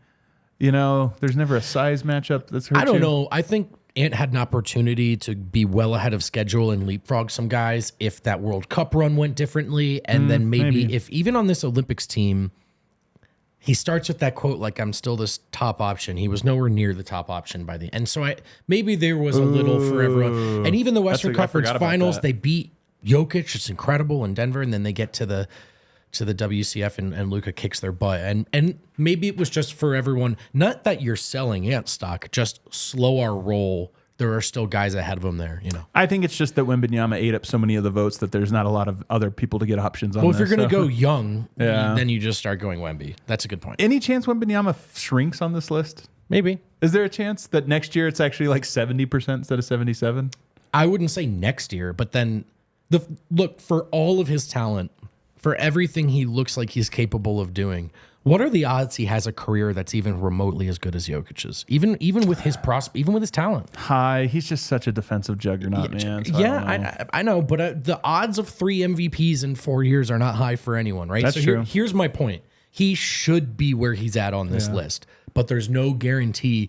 You know, there's never a size matchup that's hurt I don't you. know. I think Ant had an opportunity to be well ahead of schedule and leapfrog some guys if that World Cup run went differently. And then maybe if even on this Olympics team, he starts with that quote, like, I'm still this top option. He was nowhere near the top option by the end. So maybe there was a little for everyone. And even the Western I Conference forgot about Finals, that. they beat Jokic. It's incredible in Denver. And then they get to the WCF and Luka kicks their butt. And maybe it was just for everyone, not that you're selling Ant stock, just slow our roll. There are still guys ahead of him there, you know. I think it's just that Wembanyama ate up so many of the votes that there's not a lot of other people to get options on. Well, if you're this, going to so. go young, Yeah. then you just start going Wemby. That's a good point. Any chance Wembanyama shrinks on this list? Maybe. Is there a chance that next year it's actually like 70% instead of 77? I wouldn't say next year, but then look, for all of his talent, for everything he looks like he's capable of doing, what are the odds he has a career that's even remotely as good as Jokic's? Even with his even with his talent. High. He's just such a defensive juggernaut, man. So I know, but the odds of 3 MVPs in 4 years are not high for anyone, right? That's so true. Here's my point. He should be where he's at on this list, but there's no guarantee.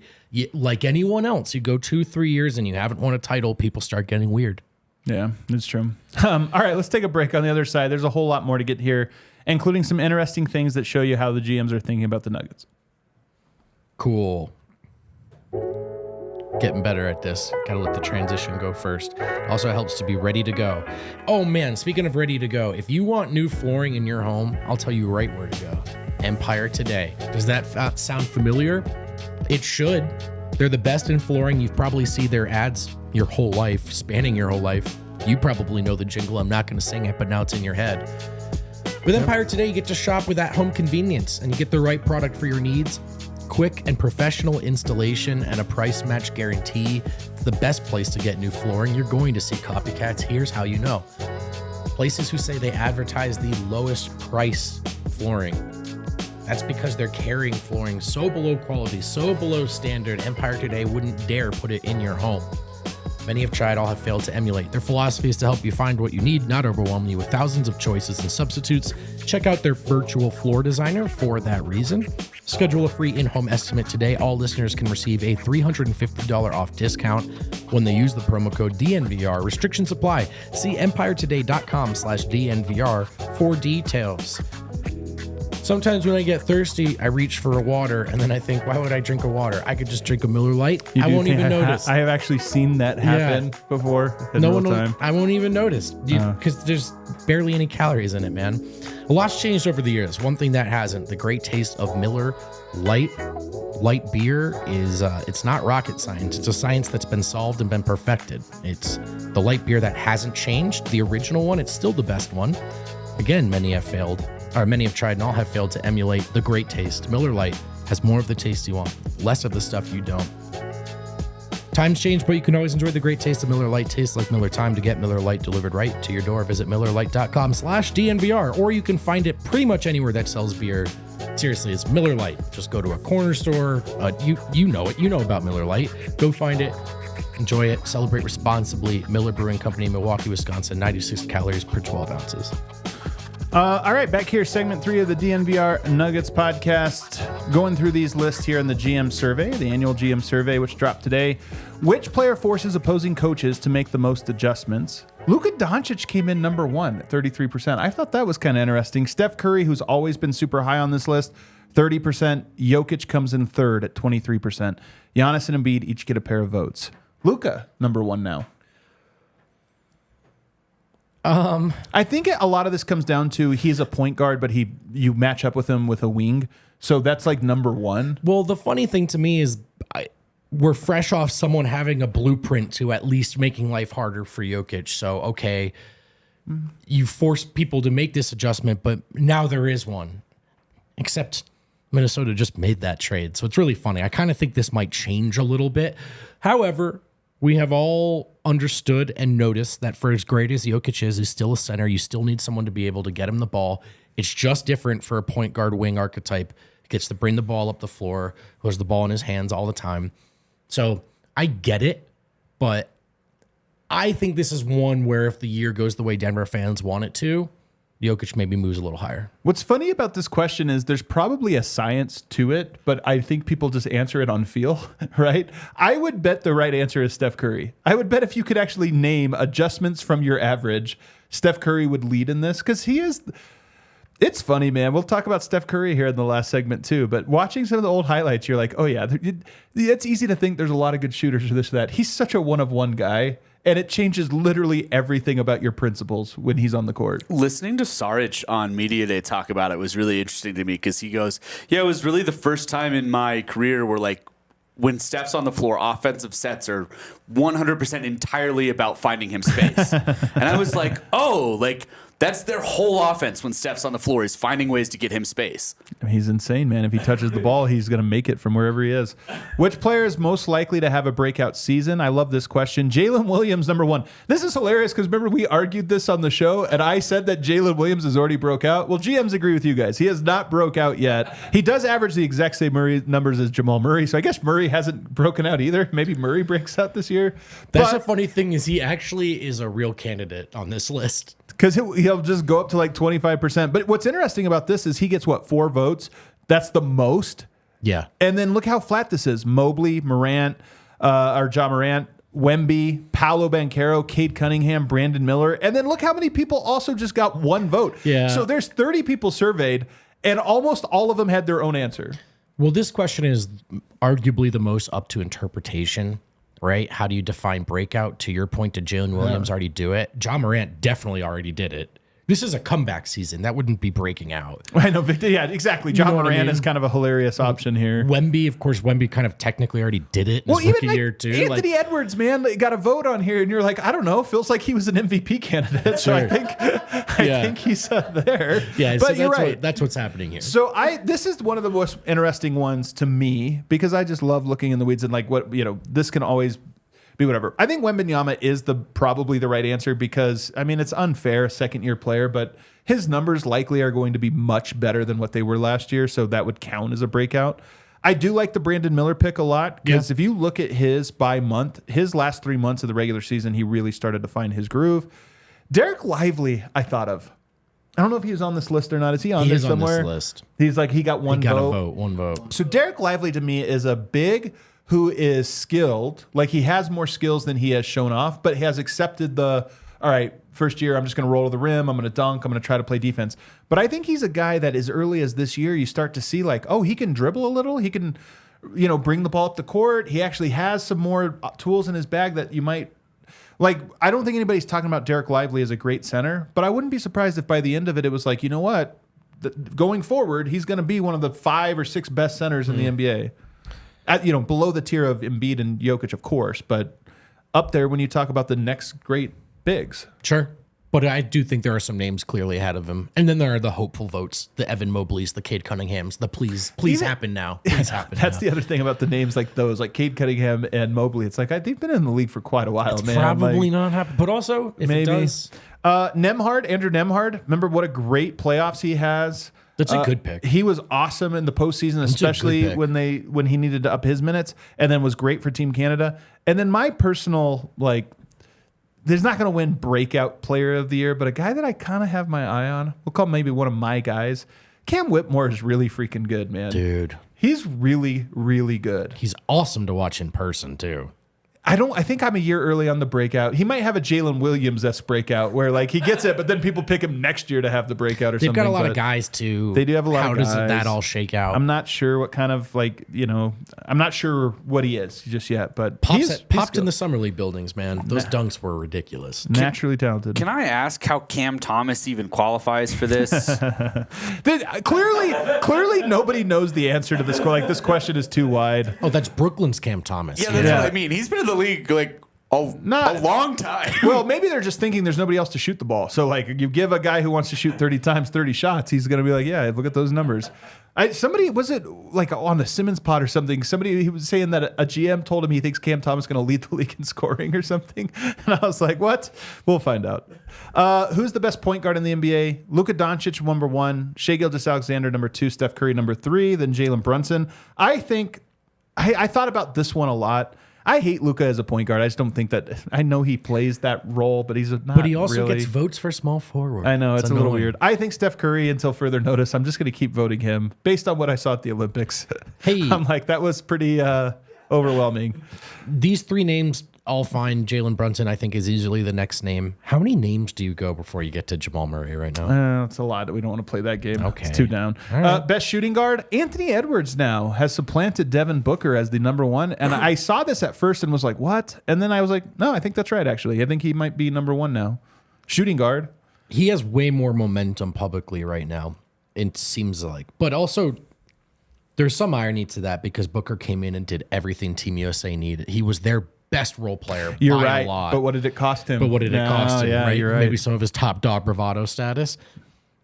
Like anyone else, you go 2-3 years and you haven't won a title, people start getting weird. Yeah, it's true. All right, let's take a break. On the other side, there's a whole lot more to get here, including some interesting things that show you how the GMs are thinking about the Nuggets. Cool. Getting better at this. Gotta let the transition go first. Also helps to be ready to go. Oh man, speaking of ready to go, if you want new flooring in your home, I'll tell you right where to go. Empire Today. Does that sound familiar? It should. They're the best in flooring. You've probably seen their ads your whole life, spanning your whole life. You probably know the jingle. I'm not going to sing it, but now it's in your head. With Empire Today, you get to shop with at-home convenience, and you get the right product for your needs. Quick and professional installation and a price match guarantee. It's the best place to get new flooring. You're going to see copycats. Here's how you know. Places who say they advertise the lowest price flooring. That's because they're carrying flooring so below quality, so below standard, Empire Today wouldn't dare put it in your home. Many have tried, all have failed to emulate. Their philosophy is to help you find what you need, not overwhelm you with thousands of choices and substitutes. Check out their virtual floor designer for that reason. Schedule a free in-home estimate today. All listeners can receive a $350 off discount when they use the promo code DNVR. Restrictions apply. See empiretoday.com/DNVR for details. Sometimes when I get thirsty, I reach for a water, and then I think, why would I drink a water? I could just drink a Miller Lite. I won't even notice. I have actually seen that happen before in real time. I won't even notice because there's barely any calories in it, man. A lot's changed over the years. One thing that hasn't, the great taste of Miller Light beer is, it's not rocket science. It's a science that's been solved and been perfected. It's the light beer that hasn't changed. The original one, it's still the best one. Again, many have tried and all have failed to emulate the great taste. Miller Lite has more of the taste you want, less of the stuff you don't. Times change, but you can always enjoy the great taste of Miller Lite. Tastes like Miller time. To get Miller Lite delivered right to your door, visit MillerLite.com/DNVR, or you can find it pretty much anywhere that sells beer. Seriously, it's Miller Lite. Just go to a corner store. You know it. You know about Miller Lite. Go find it. Enjoy it. Celebrate responsibly. Miller Brewing Company, Milwaukee, Wisconsin. 96 calories per 12 ounces. All right, back here, segment 3 of the DNVR Nuggets podcast. Going through these lists here in the GM survey, the annual GM survey, which dropped today. Which player forces opposing coaches to make the most adjustments? Luka Doncic came in number 1 at 33%. I thought that was kind of interesting. Steph Curry, who's always been super high on this list, 30%. Jokic comes in third at 23%. Giannis and Embiid each get a pair of votes. Luka, number 1 now. I think a lot of this comes down to he's a point guard, but you match up with him with a wing. So that's like number 1. Well, the funny thing to me is we're fresh off someone having a blueprint to at least making life harder for Jokic. So, okay, you force people to make this adjustment, but now there is one. Except Minnesota just made that trade. So it's really funny. I kind of think this might change a little bit. However, we have all understood and noticed that for as great as Jokic is, he's still a center. You still need someone to be able to get him the ball. It's just different for a point guard wing archetype. He gets to bring the ball up the floor, who has the ball in his hands all the time. So I get it, but I think this is one where if the year goes the way Denver fans want it to, Jokic maybe moves a little higher. What's funny about this question is there's probably a science to it, but I think people just answer it on feel, right? I would bet the right answer is Steph Curry. I would bet if you could actually name adjustments from your average, Steph Curry would lead in this because he is... It's funny, man. We'll talk about Steph Curry here in the last segment too, but watching some of the old highlights, you're like, oh yeah, it's easy to think there's a lot of good shooters or this or that. He's such a one-of-one guy. And it changes literally everything about your principles when he's on the court. Listening to Saric on Media Day talk about it was really interesting to me because he goes, yeah, it was really the first time in my career where, like, when Steph's on the floor, offensive sets are 100% entirely about finding him space. And I was like, oh, like, that's their whole offense when Steph's on the floor is finding ways to get him space. He's insane, man. If he touches the ball, he's going to make it from wherever he is. Which player is most likely to have a breakout season? I love this question. Jalen Williams, number 1. This is hilarious because remember we argued this on the show and I said that Jalen Williams has already broke out. Well, GMs agree with you guys. He has not broke out yet. He does average the exact same numbers as Jamal Murray. So I guess Murray hasn't broken out either. Maybe Murray breaks out this year. That's the funny thing is he actually is a real candidate on this list. Because he'll just go up to like 25%. But what's interesting about this is he gets, 4 votes? That's the most. Yeah. And then look how flat this is. Mobley, Morant, or Ja Morant, Wemby, Paolo Banchero, Cade Cunningham, Brandon Miller. And then look how many people also just got 1 vote. Yeah. So there's 30 people surveyed, and almost all of them had their own answer. Well, this question is arguably the most up to interpretation. Right? How do you define breakout? To your point, did Jalen Williams already do it? Ja Morant definitely already did it. This is a comeback season. That wouldn't be breaking out. I know, yeah, exactly. Ja Morant is kind of a hilarious option here. Wemby, of course, kind of technically already did it in his rookie year too. Anthony Edwards, man, got a vote on here, and you're like, I don't know, feels like he was an MVP candidate. So I think he's there. Yeah, but so you're right. That's what's happening here. So this is one of the most interesting ones to me because I just love looking in the weeds and like what this can always be whatever. I think Wembanyama is probably the right answer because I mean it's unfair, second-year player, but his numbers likely are going to be much better than what they were last year, so that would count as a breakout. I do like the Brandon Miller pick a lot because if you look at his by month, his last 3 months of the regular season, he really started to find his groove. Derek Lively, I thought of. I don't know if he was on this list or not. Is he on there somewhere? He is on this list. He's like he got one vote. One vote. So Derek Lively to me is a big who is skilled, like he has more skills than he has shown off, but he has accepted all right, first year, I'm just going to roll to the rim, I'm going to dunk, I'm going to try to play defense. But I think he's a guy that as early as this year, you start to see like, oh, he can dribble a little, he can, bring the ball up the court. He actually has some more tools in his bag that you might, like, I don't think anybody's talking about Derek Lively as a great center, but I wouldn't be surprised if by the end of it was like, you know what, going forward, he's going to be one of the 5 or 6 best centers in the NBA. Below the tier of Embiid and Jokic, of course, but up there when you talk about the next great bigs. Sure. But I do think there are some names clearly ahead of him. And then there are the hopeful votes, the Evan Mobleys, the Cade Cunninghams, the please happen now. Please happen now. That's the other thing about the names like those, like Cade Cunningham and Mobley. It's like they've been in the league for quite a while, man. Probably not happening. But also, if maybe. It does. Andrew Nembhard, remember what a great playoffs he has. That's a good pick. He was awesome in the postseason, especially when he needed to up his minutes, and then was great for Team Canada. And then my personal there's not going to win breakout player of the year, but a guy that I kind of have my eye on, we'll call maybe one of my guys. Cam Whitmore is really freaking good, man. Dude. He's really, really good. He's awesome to watch in person, too. I think I'm a year early on the breakout. He might have a Jalen Williams-esque breakout where like he gets it, but then people pick him next year to have the breakout or something. They've got a lot of guys too. They do have a lot of guys. How does that all shake out? I'm not sure what kind of I'm not sure what he is just yet, but popped in the summer league buildings, man. Those dunks were ridiculous. Naturally talented. Can I ask how Cam Thomas even qualifies for this? Clearly nobody knows the answer to this. Like this question is too wide. Oh, that's Brooklyn's Cam Thomas. Yeah, that's what I mean. He's been in the league like a long time. Well, maybe they're just thinking there's nobody else to shoot the ball. So like you give a guy who wants to shoot 30 times 30 shots, he's going to be like, yeah, look at those numbers. Somebody, was it like on the Simmons pod or something? Somebody, he was saying that a GM told him he thinks Cam Thomas is going to lead the league in scoring or something. And I was like, what? We'll find out. Who's the best point guard in the NBA? Luka Doncic, number 1. Shai Gilgeous-Alexander, number 2. Steph Curry, number 3. Then Jalen Brunson. I think, I thought about this one a lot. I hate Luka as a point guard. I just don't think that. I know he plays that role, but he's not. But he also really gets votes for small forward. I know it's a little weird. I think Steph Curry, until further notice, I'm just going to keep voting him based on what I saw at the Olympics. Hey, I'm like that was pretty overwhelming. These 3 names, all fine. Jalen Brunson, I think, is easily the next name. How many names do you go before you get to Jamal Murray right now? It's a lot. We don't want to play that game. Okay. It's too down. Right. Best shooting guard, Anthony Edwards now has supplanted Devin Booker as the number 1. And I saw this at first and was like, what? And then I was like, no, I think that's right, actually. I think he might be number 1 now. Shooting guard. He has way more momentum publicly right now, it seems like. But also, there's some irony to that because Booker came in and did everything Team USA needed. He was their best role player by a lot. But what did it cost him? Yeah, right? You're right. Maybe some of his top dog bravado status.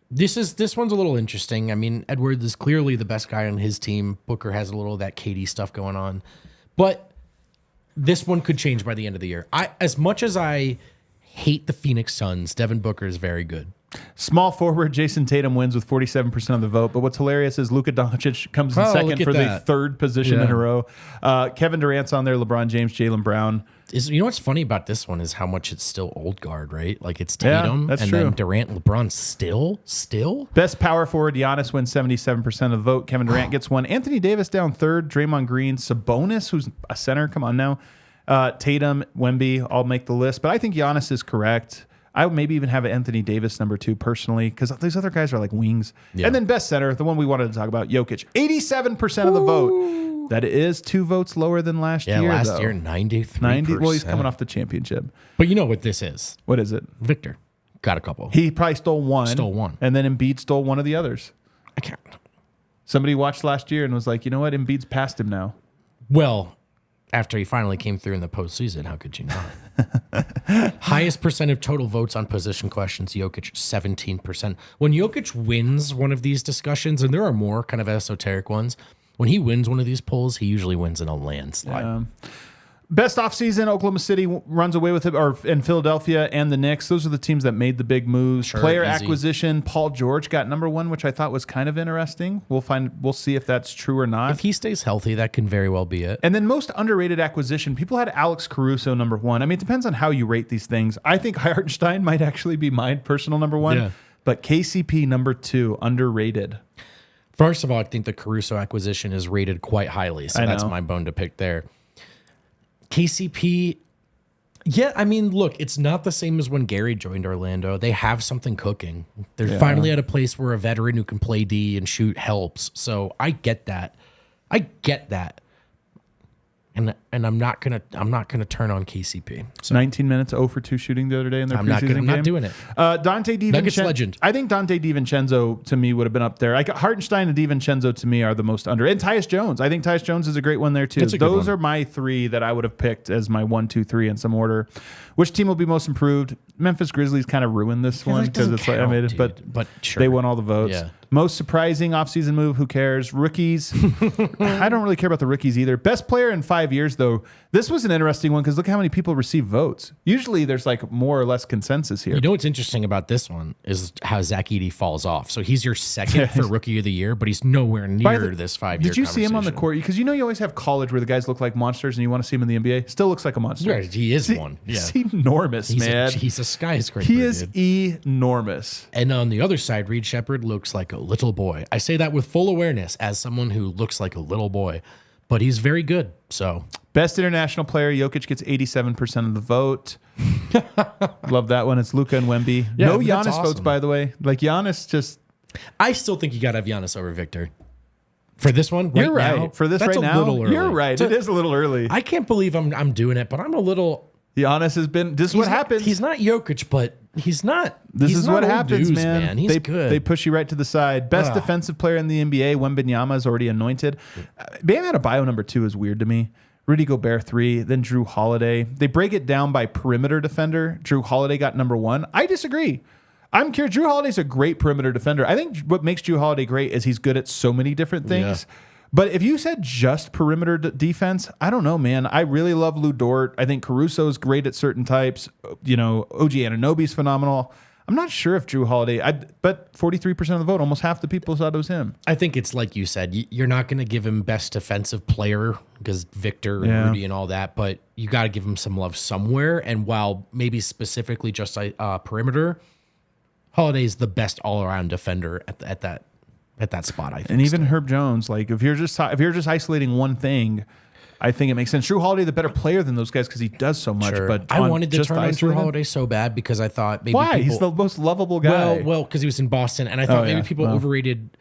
This one's a little interesting. I mean, Edwards is clearly the best guy on his team. Booker has a little of that KD stuff going on. But this one could change by the end of the year. As much as I hate the Phoenix Suns, Devin Booker is very good. Small forward Jason Tatum wins with 47% of the vote. But what's hilarious is Luka Doncic comes in second for the 3rd position in a row. Kevin Durant's on there, LeBron James, Jaylen Brown. You know what's funny about this one is how much it's still old guard, right? Like it's Tatum that's and true. then Durant, LeBron still. Best power forward, Giannis wins 77% of the vote. Kevin Durant gets 1. Anthony Davis down 3rd. Draymond Green, Sabonis, who's a center. Come on now. Tatum, Wemby, all make the list. But I think Giannis is correct. I would maybe even have Anthony Davis number 2 personally because these other guys are like wings. Yeah. And then best center, the one we wanted to talk about, Jokic, 87% of the vote. That is 2 votes lower than last year. Yeah, last year 93%. Well, he's coming off the championship. But you know what this is? What is it? Victor got a couple. He probably stole 1. Stole 1. And then Embiid stole 1 of the others. I can't. Somebody watched last year and was like, you know what? Embiid's past him now. Well, after he finally came through in the postseason, how could you not? Highest percent of total votes on position questions, Jokic, 17%. When Jokic wins one of these discussions, and there are more kind of esoteric ones, when he wins one of these polls, he usually wins in a landslide. Best offseason, Oklahoma City runs away with it, or in Philadelphia and the Knicks. Those are the teams that made the big moves. Sure, Player easy. Acquisition, Paul George got number 1, which I thought was kind of interesting. We'll see if that's true or not. If he stays healthy, that can very well be it. And then most underrated acquisition, people had Alex Caruso number 1. I mean, it depends on how you rate these things. I think Hartenstein might actually be my personal number 1. Yeah. But KCP number 2, underrated. First of all, I think the Caruso acquisition is rated quite highly, so that's my bone to pick there. KCP, yeah, I mean, look, it's not the same as when Gary joined Orlando. They have something cooking. They're finally at a place where a veteran who can play D and shoot helps. So I get that. And I'm not gonna turn on KCP. So 19 minutes, 0 for 2 shooting the other day in their preseason game. I'm not doing it. Dante DiVincenzo. Nuggets legend. I think Dante DiVincenzo to me would have been up there. Hartenstein and DiVincenzo to me are the most under. And Tyus Jones. I think Tyus Jones is a great one there too. Those are my 3 that I would have picked as my 1, 2, 3 in some order. Which team will be most improved? Memphis Grizzlies kind of ruined this one because it's like I made it, but sure. they won all the votes. Yeah. Most surprising offseason move, who cares? Rookies. I don't really care about the rookies either. Best player in 5 years, though. This was an interesting one because look how many people receive votes. Usually there's like more or less consensus here. You know what's interesting about this one is how Zach Edey falls off. So he's your second for Rookie of the Year, but he's nowhere near this 5 year. Did you see him on the court? Because you always have college where the guys look like monsters and you want to see him in the NBA. Still looks like a monster. Right, he is one. Yeah. He's enormous, man. He's a skyscraper. He is enormous. And on the other side, Reed Shepherd looks like a little boy. I say that with full awareness as someone who looks like a little boy, but he's very good. So best international player, Jokic gets 87% of the vote. Love that one. It's Luka and Wemby. Yeah, no that's Giannis awesome. votes, by the way. Like Giannis just... I still think you got to have Giannis over Victor. For this one, You're right. now, For this that's right a now, little early. you're right. It is a little early. I can't believe I'm doing it, but I'm a little... Giannis has been... This is what happens. He's not Jokic, but he's not... This he's is not what old happens, news, man. He's good. They push you right to the side. Best defensive player in the NBA, Wembanyama is already anointed. Bam Adebayo number 2 is weird to me. Rudy Gobert 3, then Drew Holiday. They break it down by perimeter defender. Drew Holiday got number 1. I disagree. I'm curious. Drew Holiday's a great perimeter defender. I think what makes Drew Holiday great is he's good at so many different things. Yeah. But if you said just perimeter defense, I don't know, man. I really love Lou Dort. I think Caruso's great at certain types. OG Anunoby's phenomenal. I'm not sure if Drew Holiday, but 43% of the vote, almost half the people thought it was him. I think it's like you said, you're not going to give him best defensive player because Victor and Rudy and all that, but you got to give him some love somewhere. And while maybe specifically just perimeter, Holiday's the best all-around defender at that spot, I think. And even Herb Jones, like if you're just isolating one thing, I think it makes sense. Drew Holiday, the better player than those guys because he does so much. Sure. But I wanted to turn on Drew isolated? Holiday so bad because I thought maybe Why? people, He's the most lovable guy. Well, because he was in Boston, and I thought maybe people overrated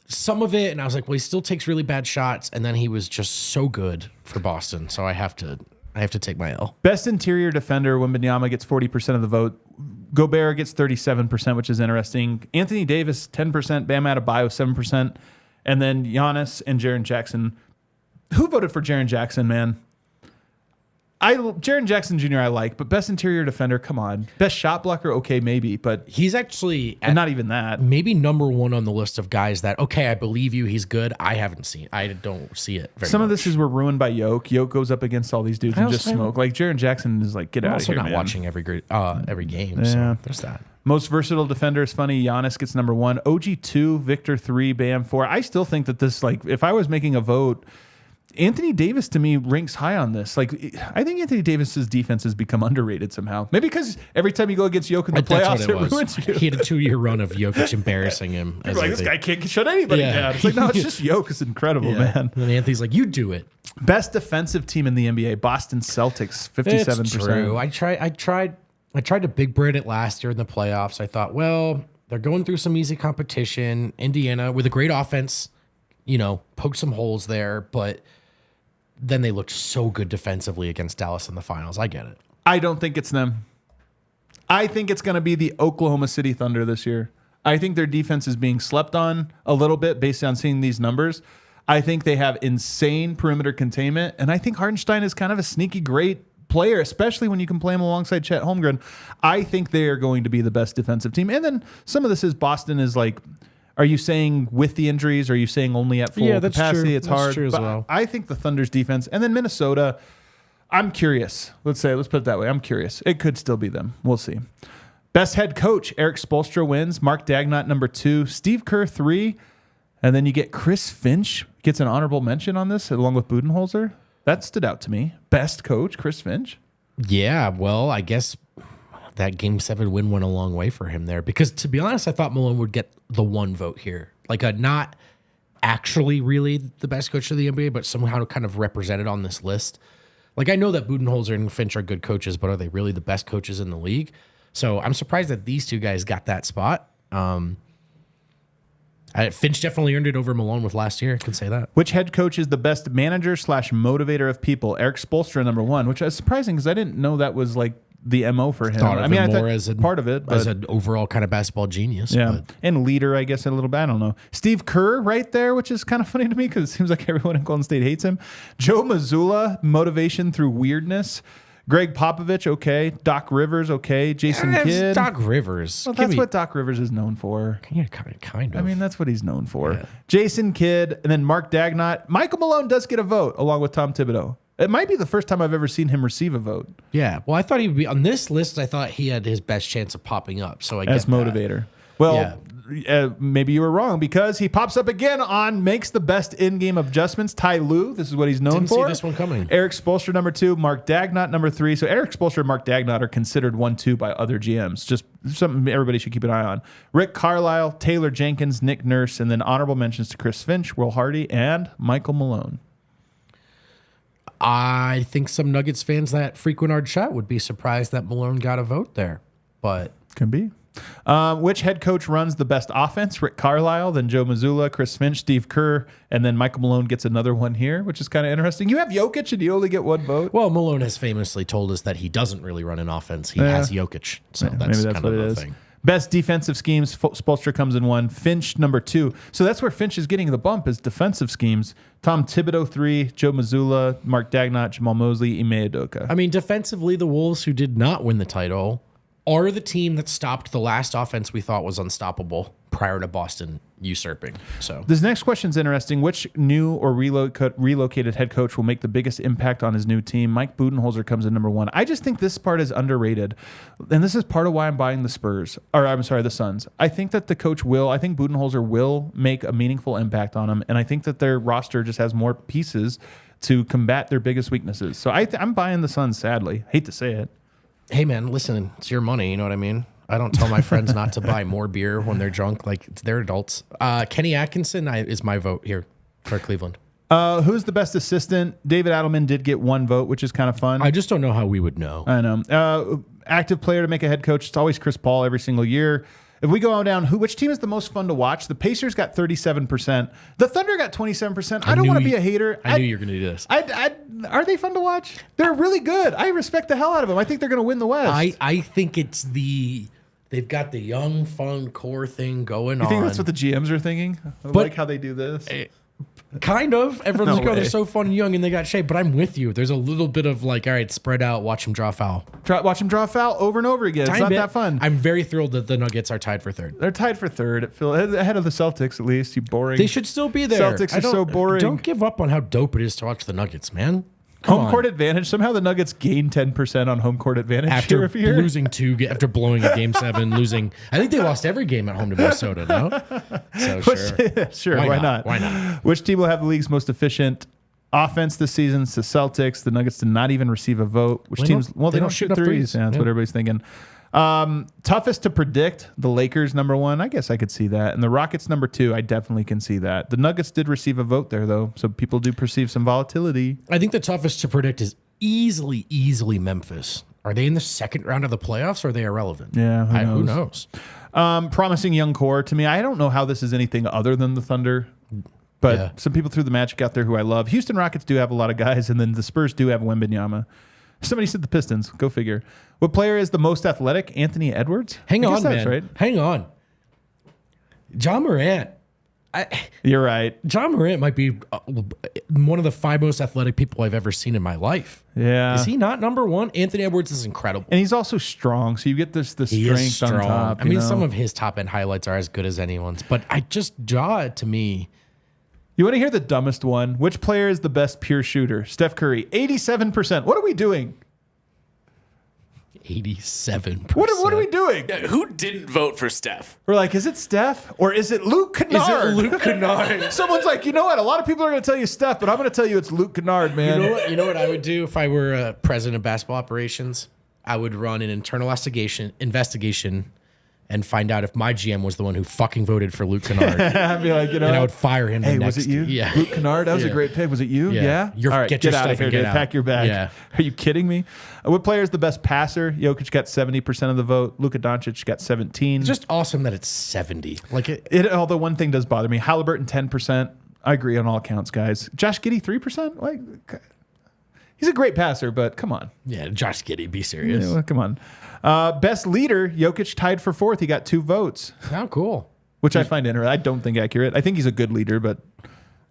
some of it, and I was like, well, he still takes really bad shots, and then he was just so good for Boston, so I have to take my L. Best interior defender, Wembanyama gets 40% of the vote. Gobert gets 37%, which is interesting. Anthony Davis, 10%. Bam Adebayo, 7%. And then Giannis and Jaren Jackson. Who voted for Jaren Jackson, man? Jaren Jackson Jr. I like, but best interior defender, come on. Best shot blocker, okay, maybe, but He's actually not even that. maybe number 1 on the list of guys that, okay, I believe you, he's good. I don't see it very Some much. of this is we're ruined by Yoke. Yoke goes up against all these dudes and just smoke. Like Jaren Jackson is like, get I'm out of also here, not man. watching every game, so there's that. Most versatile defender is funny. Giannis gets number 1. OG 2, Victor 3, Bam 4. I still think that this, like, if I was making a vote, Anthony Davis to me ranks high on this. Like, I think Anthony Davis's defense has become underrated somehow. Maybe because every time you go against Jokic in the playoffs, it ruins you. He had a 2-year run of Jokic embarrassing him. You're like, this guy can't shut anybody down. It's like, no, it's just Jokic. It's incredible, man. And Anthony's like, you do it. Best defensive team in the NBA, Boston Celtics, 57%. It's true. I tried to big bird it last year in the playoffs. I thought, well, they're going through some easy competition. Indiana with a great offense, poked some holes there, but then they looked so good defensively against Dallas in the finals. I get it. I don't think it's them. I think it's going to be the Oklahoma City Thunder this year. I think their defense is being slept on a little bit based on seeing these numbers. I think they have insane perimeter containment, and I think Hartenstein is kind of a sneaky great player, especially when you can play him alongside Chet Holmgren. I think they are going to be the best defensive team. And then some of this is Boston is like, are you saying with the injuries? Or are you saying only at full capacity? True. It's that's hard. True as but well. I think the Thunder's defense, and then Minnesota, I'm curious. Let's put it that way. I'm curious. It could still be them. We'll see. Best head coach, Eric Spoelstra wins. Mark Dagnott, number 2. Steve Kerr, 3. And then you get Chris Finch gets an honorable mention on this along with Budenholzer. That stood out to me. Best coach, Chris Finch. Yeah, well, I guess that Game 7 win went a long way for him there. Because to be honest, I thought Malone would get the 1 vote here. Like not actually really the best coach of the NBA, but somehow kind of represented on this list. Like I know that Budenholzer and Finch are good coaches, but are they really the best coaches in the league? So I'm surprised that these 2 guys got that spot. Finch definitely earned it over Malone with last year. I can say that. Which head coach is the best manager / motivator of people? Eric Spoelstra, number 1, which is surprising because I didn't know that was like the MO for him. I thought more as part of it, but as an overall kind of basketball genius. Yeah, and leader, I guess, a little bit. I don't know. Steve Kerr right there, which is kind of funny to me because it seems like everyone in Golden State hates him. Joe Mazzulla, motivation through weirdness. Greg Popovich, okay. Doc Rivers, okay. Jason Kidd. Doc Rivers. Well, that's what Doc Rivers is known for. Yeah, kind of. I mean, that's what he's known for. Yeah. Jason Kidd, and then Mark Dagnott. Michael Malone does get a vote along with Tom Thibodeau. It might be the first time I've ever seen him receive a vote. Yeah. Well, I thought he would be on this list. I thought he had his best chance of popping up. So I guess motivator. Well, maybe you were wrong because he pops up again on makes the best in-game adjustments. Ty Lue, this is what he's known for. Didn't see this one coming. Eric Spoelstra, number 2. Mark Dagnott, number 3. So Eric Spoelstra and Mark Dagnott are considered 1-2 by other GMs. Just something everybody should keep an eye on. Rick Carlisle, Taylor Jenkins, Nick Nurse, and then honorable mentions to Chris Finch, Will Hardy, and Michael Malone. I think some Nuggets fans that frequent our chat would be surprised that Malone got a vote there, but can be. Which head coach runs the best offense? Rick Carlisle, then Joe Mazzulla, Chris Finch, Steve Kerr, and then Michael Malone gets another one here, which is kind of interesting. You have Jokic and you only get one vote. Well, Malone has famously told us that he doesn't really run an offense. He has Jokic, so that's kind of the thing. Best defensive schemes, Spoelstra comes in 1. Finch, number 2. So that's where Finch is getting the bump is defensive schemes. Tom Thibodeau, 3. Joe Mazzulla, Mark Dagnott, Jamal Mosley, Ime Udoka. I mean, defensively, the Wolves, who did not win the title, are the team that stopped the last offense we thought was unstoppable prior to Boston usurping. So this next question is interesting. Which new or relocated head coach will make the biggest impact on his new team? Mike Budenholzer comes in number 1. I just think this part is underrated, and this is part of why I'm buying the Suns. I think that the coach I think Budenholzer will make a meaningful impact on them, and I think that their roster just has more pieces to combat their biggest weaknesses. So I'm buying the Suns, sadly. Hate to say it. Hey, man, listen, it's your money. You know what I mean? I don't tell my friends not to buy more beer when they're drunk. Like, they're adults. Kenny Atkinson is my vote here for Cleveland. Who's the best assistant? David Adelman did get 1 vote, which is kind of fun. I just don't know how we would know. I know. Active player to make a head coach. It's always Chris Paul every single year. If we go on down, which team is the most fun to watch? The Pacers got 37%. The Thunder got 27%. I don't want to be a hater. I knew you were going to do this. Are they fun to watch? They're really good. I respect the hell out of them. I think they're going to win the West. I think it's they've got the young, fun core thing going on. You think that's what the GMs are thinking? I like how they do this. Kind of. Everyone's like, they're so fun and young and they got shape. But I'm with you. There's a little bit of like, all right, spread out, watch them draw foul. Watch them draw foul over and over again. It's not that fun. I'm very thrilled that the Nuggets are tied for 3rd. They're tied for 3rd. Ahead of the Celtics, at least. You boring. They should still be there. Celtics are so boring. Don't give up on how dope it is to watch the Nuggets, man. Home court advantage. Somehow the Nuggets gain 10% on home court advantage after losing 2, after blowing a game 7, losing. I think they lost every game at home to Minnesota. No, so sure. Why not? Why not? Which team will have the league's most efficient offense this season? It's the Celtics. The Nuggets did not even receive a vote. Which teams? Well, they don't shoot threes. Yeah, that's what everybody's thinking. Toughest to predict, the Lakers number 1. I guess I could see that. And the Rockets number 2. I definitely can see that. The Nuggets did receive a vote there, though. So people do perceive some volatility. I think the toughest to predict is easily Memphis. Are they in the 2nd round of the playoffs or are they irrelevant? Yeah, who knows? Promising young core. To me, I don't know how this is anything other than the Thunder. But some people threw the Magic out there who I love. Houston Rockets do have a lot of guys, and then the Spurs do have Wembanyama. Somebody said the Pistons. Go figure. What player is the most athletic? Anthony Edwards? Hang on, man. Right. Hang on. John Morant. You're right. John Morant might be one of the 5 most athletic people I've ever seen in my life. Yeah. Is he not number 1? Anthony Edwards is incredible. And he's also strong, so you get the strength on top. I mean, some of his top-end highlights are as good as anyone's, but Jaw to me... You want to hear the dumbest one? Which player is the best pure shooter? Steph Curry, 87%. What are we doing? 87%. What are we doing? Yeah, who didn't vote for Steph? We're like, is it Steph or is it Luke Kennard? Is it Luke Kennard? Someone's like, you know what? A lot of people are going to tell you Steph, but I'm going to tell you it's Luke Kennard, man. You know what I would do if I were president of basketball operations? I would run an internal investigation and find out if my GM was the one who fucking voted for Luke Kennard. I'd be like, and I would fire him. Hey, was it you? Yeah. Luke Kennard? That was a great pick. Was it you? Yeah. All right, get out of here, dude. Pack your bag. Yeah. Are you kidding me? What player is the best passer? Jokic got 70% of the vote. Luka Doncic got 17. It's just awesome that it's 70. Although one thing does bother me. Halliburton 10%. I agree on all counts, guys. Josh Giddey 3%. Like, he's a great passer, but come on. Yeah, Josh Giddey, be serious. Yeah, well, come on. Best leader, Jokic tied for 4th. He got 2 votes. How cool. Which I find interesting. I don't think accurate. I think he's a good leader, but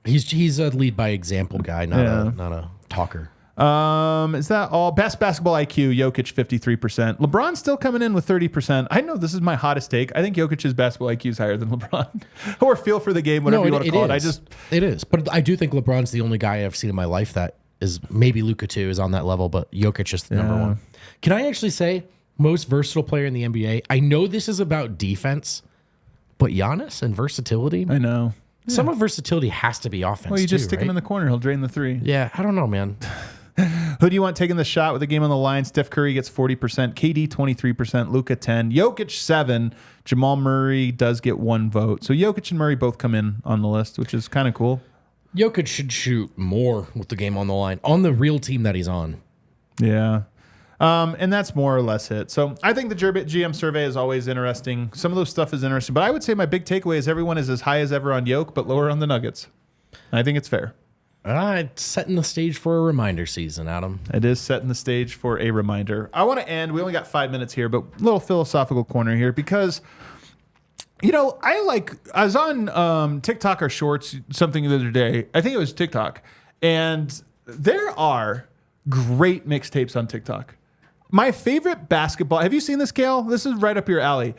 he's a lead by example guy, not a talker. Is that all? Best basketball IQ, Jokic 53%. LeBron's still coming in with 30%. I know this is my hottest take. I think Jokic's basketball IQ is higher than LeBron. Or feel for the game, whatever you want to call it. It is. But I do think LeBron's the only guy I've seen in my life that is, maybe Luka too, is on that level, but Jokic is the number one. Can I actually say most versatile player in the NBA? I know this is about defense, but Giannis and versatility. I know. Some of versatility has to be offense. Well, you just stick right? him in the corner. He'll drain the three. Yeah, I don't know, man. Who do you want taking the shot with the game on the line? Steph Curry gets 40%, KD 23%, Luka 10, Jokic 7, Jamal Murray does get 1 vote. So Jokic and Murray both come in on the list, which is kind of cool. Jokic should shoot more with the game on the line on the real team that he's on. Yeah. And that's more or less it. So I think the GM survey is always interesting. Some of those stuff is interesting, but I would say my big takeaway is everyone is as high as ever on Jokic, but lower on the Nuggets. I think it's fair. It's setting the stage for a reminder season, Adam. It is setting the stage for a reminder. I want to end. We only got 5 minutes here, but a little philosophical corner here because, I was on TikTok or Shorts something the other day. I think it was TikTok. And there are great mixtapes on TikTok. My favorite basketball. Have you seen this, Kale? This is right up your alley.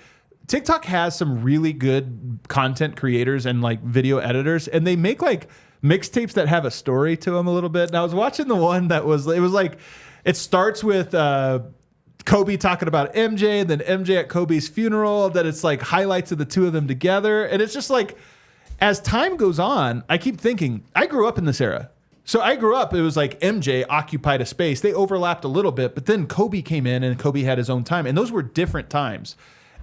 TikTok has some really good content creators and video editors, and they make mixtapes that have a story to them a little bit. And I was watching the one that it starts with Kobe talking about MJ, and then MJ at Kobe's funeral. That it's highlights of the two of them together, and it's just as time goes on, I keep thinking I grew up in this era. So I grew up, it was MJ occupied a space. They overlapped a little bit, but then Kobe came in and Kobe had his own time. And those were different times.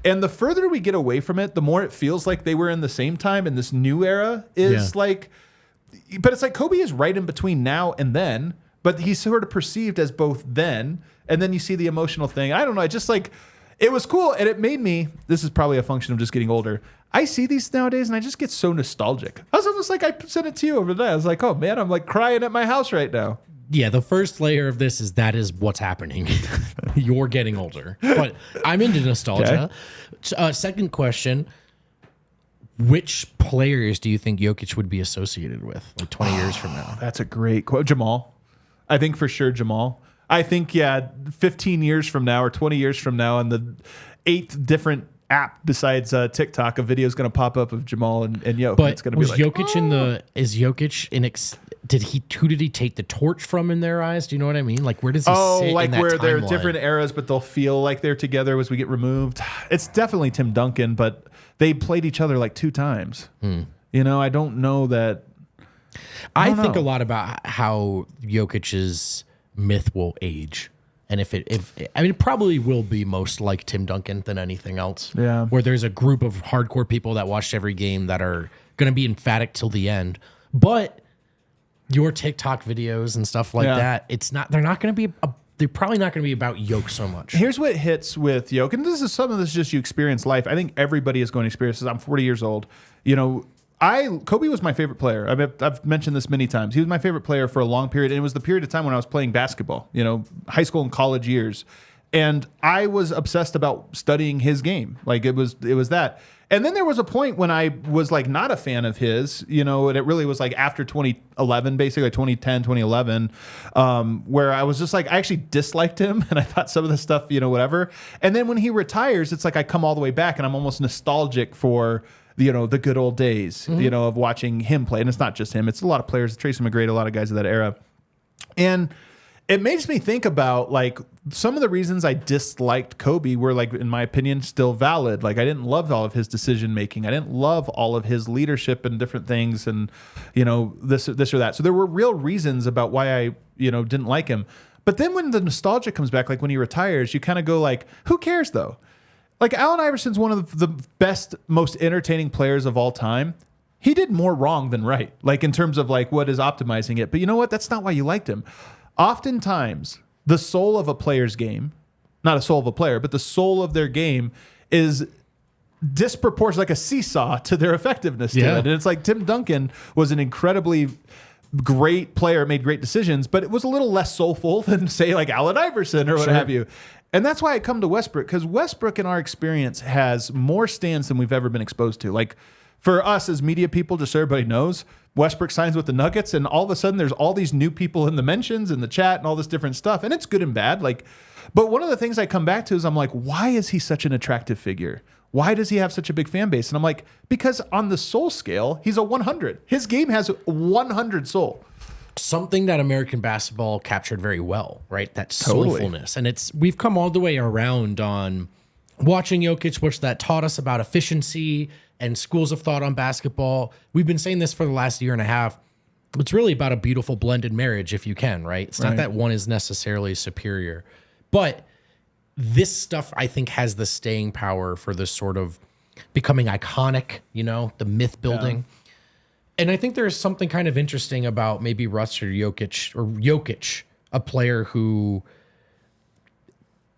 And the further we get away from it, the more it feels like they were in the same time. And this new era is but it's Kobe is right in between now and then, but he's sort of perceived as both then. And then you see the emotional thing. I don't know. I just it was cool. And it made me, this is probably a function of just getting older. I see these nowadays and I just get so nostalgic. I was almost I sent it to you over there. I was oh man, I'm crying at my house right now. Yeah, the first layer of this is that is what's happening. You're getting older. But I'm into nostalgia. Okay. Second question, which players do you think Jokic would be associated with 20 years from now? That's a great quote. Jamal. I think for sure Jamal. I think, 15 years from now or 20 years from now on the 8th different app besides TikTok, a video is going to pop up of Jamal and Jokic. But it's going to be Jokic is Jokic who did he take the torch from in their eyes? Do you know what I mean? Where does he sit in that where they're timeline? different eras, but they'll feel like they're together as we get removed. It's definitely Tim Duncan, but they played each other 2 times. I don't know that. I think a lot about how Jokic's myth will age. And it probably will be most like Tim Duncan than anything else. Yeah. Where there's a group of hardcore people that watched every game that are going to be emphatic till the end. But your TikTok videos and stuff like that, they're probably not going to be about Jokic so much. Here's what hits with Jokic, and this is just you experience life. I think everybody is going to experience this. I'm 40 years old. Kobe was my favorite player. I've mentioned this many times. He was my favorite player for a long period, and it was the period of time when I was playing basketball, high school and college years. And I was obsessed about studying his game. It was that. And then there was a point when I was not a fan of his, and it really was after 2011, basically 2010, 2011, where I was just I actually disliked him and I thought some of the stuff, whatever. And then when he retires, it's I come all the way back and I'm almost nostalgic for the good old days, of watching him play. And it's not just him. It's a lot of players, Tracy McGrady, a lot of guys of that era. And it makes me think about some of the reasons I disliked Kobe were in my opinion, still valid. I didn't love all of his decision making. I didn't love all of his leadership and different things and, this or that. So there were real reasons about why I, didn't like him. But then when the nostalgia comes back, when he retires, you kind of go who cares though? Allen Iverson's one of the best, most entertaining players of all time. He did more wrong than right, in terms of what is optimizing it. But you know what? That's not why you liked him. Oftentimes, the soul of a player's game, not a soul of a player, but the soul of their game is disproportionate, a seesaw to their effectiveness to it. And it's Tim Duncan was an incredibly great player, made great decisions, but it was a little less soulful than, say, Allen Iverson or what have you. And that's why I come to Westbrook, because Westbrook in our experience has more stands than we've ever been exposed to. For us as media people, just so everybody knows, Westbrook signs with the Nuggets, and all of a sudden there's all these new people in the mentions and the chat and all this different stuff, and it's good and bad. But one of the things I come back to is I'm like, why is he such an attractive figure? Why does he have such a big fan base? And I'm like, because on the soul scale, he's a 100. His game has 100 soul. Something that American basketball captured very well, right? That Totally. soulfulness. And we've come all the way around on watching Jokic, which that taught us about efficiency and schools of thought on basketball. We've been saying this for the last year and a half. It's really about a beautiful blended marriage, if you can, right? It's not that one is necessarily superior. But this stuff, I think, has the staying power for this sort of becoming iconic, the myth building. Yeah. And I think there's something kind of interesting about maybe Russ or Jokic, a player who,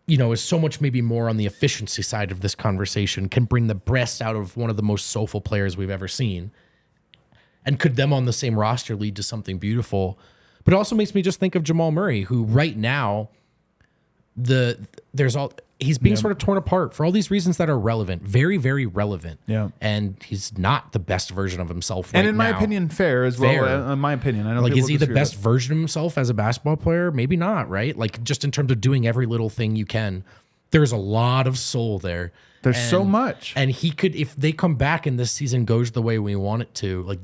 is so much maybe more on the efficiency side of this conversation, can bring the best out of one of the most soulful players we've ever seen. And could them on the same roster lead to something beautiful? But it also makes me just think of Jamal Murray, who right now, he's being sort of torn apart for all these reasons that are relevant, very, very relevant. Yeah. And he's not the best version of himself right now. And in my opinion, fair as well. In my opinion, I don't is he the best version of himself as a basketball player? Maybe not, right? Just in terms of doing every little thing you can. There's a lot of soul there. There's so much. And he could, if they come back and this season goes the way we want it to,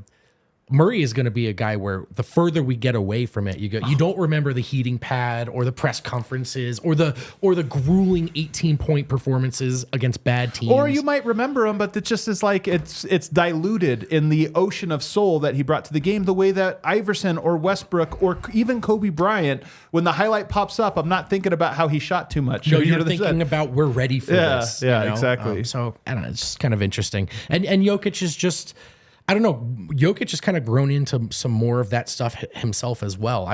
Murray is going to be a guy where the further we get away from it, you don't remember the heating pad or the press conferences or the grueling 18-point performances against bad teams. Or you might remember him, but it just is it's diluted in the ocean of soul that he brought to the game, the way that Iverson or Westbrook or even Kobe Bryant, when the highlight pops up, I'm not thinking about how he shot too much. No, you're thinking about we're ready for this. Yeah, exactly. So I don't know, it's just kind of interesting. And Jokic is just, I don't know. Jokic has kind of grown into some more of that stuff himself as well.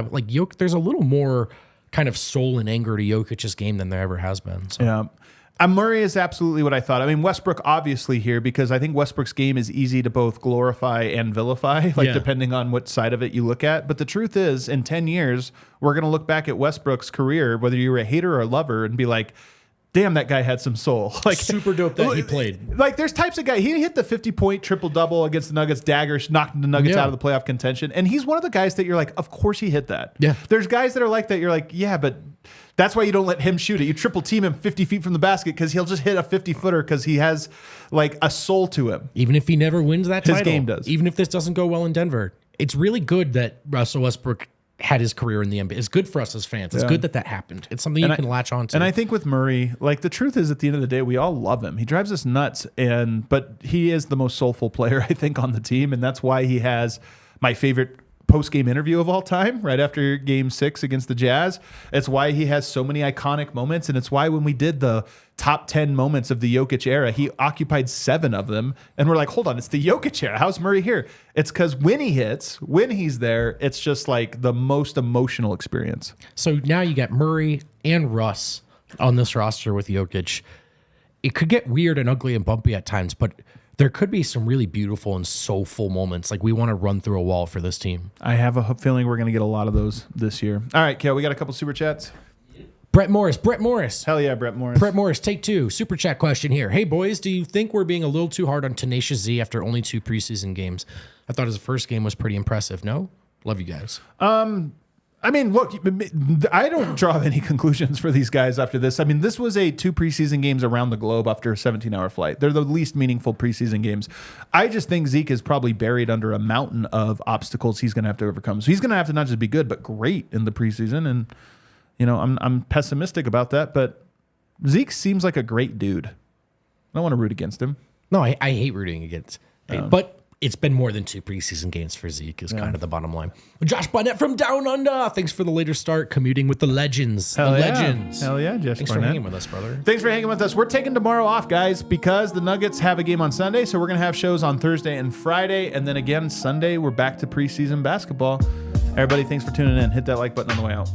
There's a little more kind of soul and anger to Jokic's game than there ever has been. So. Yeah. Murray is absolutely what I thought. I mean, Westbrook obviously here, because I think Westbrook's game is easy to both glorify and vilify, depending on what side of it you look at. But the truth is, in 10 years, we're going to look back at Westbrook's career, whether you're a hater or a lover, and be like, damn, that guy had some soul. Super dope that he played. There's types of guy. He hit the 50-point triple-double against the Nuggets, daggers, knocked the Nuggets out of the playoff contention. And he's one of the guys that you're like, of course he hit that. Yeah. There's guys that are like that. You're like, yeah, but that's why you don't let him shoot it. You triple team him 50 feet from the basket because he'll just hit a 50-footer because he has a soul to him. Even if he never wins that title. His game does. Even if this doesn't go well in Denver. It's really good that Russell Westbrook had his career in the NBA. It's good for us as fans. It's good that happened. It's something you can latch on to. And I think with Murray, the truth is, at the end of the day, we all love him. He drives us nuts, but he is the most soulful player, I think, on the team, and that's why he has my favorite post-game interview of all time, right after Game 6 against the Jazz. It's why he has so many iconic moments, and it's why when we did the top 10 moments of the Jokic era, he occupied 7 of them, and we're like, hold on, it's the Jokic era. How's Murray here? It's because when he hits, when he's there, it's just the most emotional experience. So now you got Murray and Russ on this roster with Jokic. It could get weird and ugly and bumpy at times, but there could be some really beautiful and soulful moments. We want to run through a wall for this team. I have a feeling we're going to get a lot of those this year. All right, Kale, we got a couple super chats. Brett Morris. Hell yeah, Brett Morris. Brett Morris, take 2. Super chat question here. Hey, boys, do you think we're being a little too hard on Tenacious Z after only 2 preseason games? I thought his first game was pretty impressive. No? Love you guys. I mean, look, I don't draw any conclusions for these guys after this. I mean, this was 2 preseason games around the globe after a 17-hour flight. They're the least meaningful preseason games. I just think Zeke is probably buried under a mountain of obstacles he's going to have to overcome. So he's going to have to not just be good, but great in the preseason. And, I'm pessimistic about that. But Zeke seems like a great dude. I don't want to root against him. No, I hate rooting against him. But it's been more than 2 preseason games for Zeke is kind of the bottom line. Josh Barnett from Down Under. Thanks for the later start, commuting with the legends. Legends. Hell yeah, Josh Thanks Barnett. for hanging with us, brother. Thanks for hanging with us. We're taking tomorrow off, guys, because the Nuggets have a game on Sunday. So we're going to have shows on Thursday and Friday. And then again, Sunday, we're back to preseason basketball. Everybody, thanks for tuning in. Hit that like button on the way out.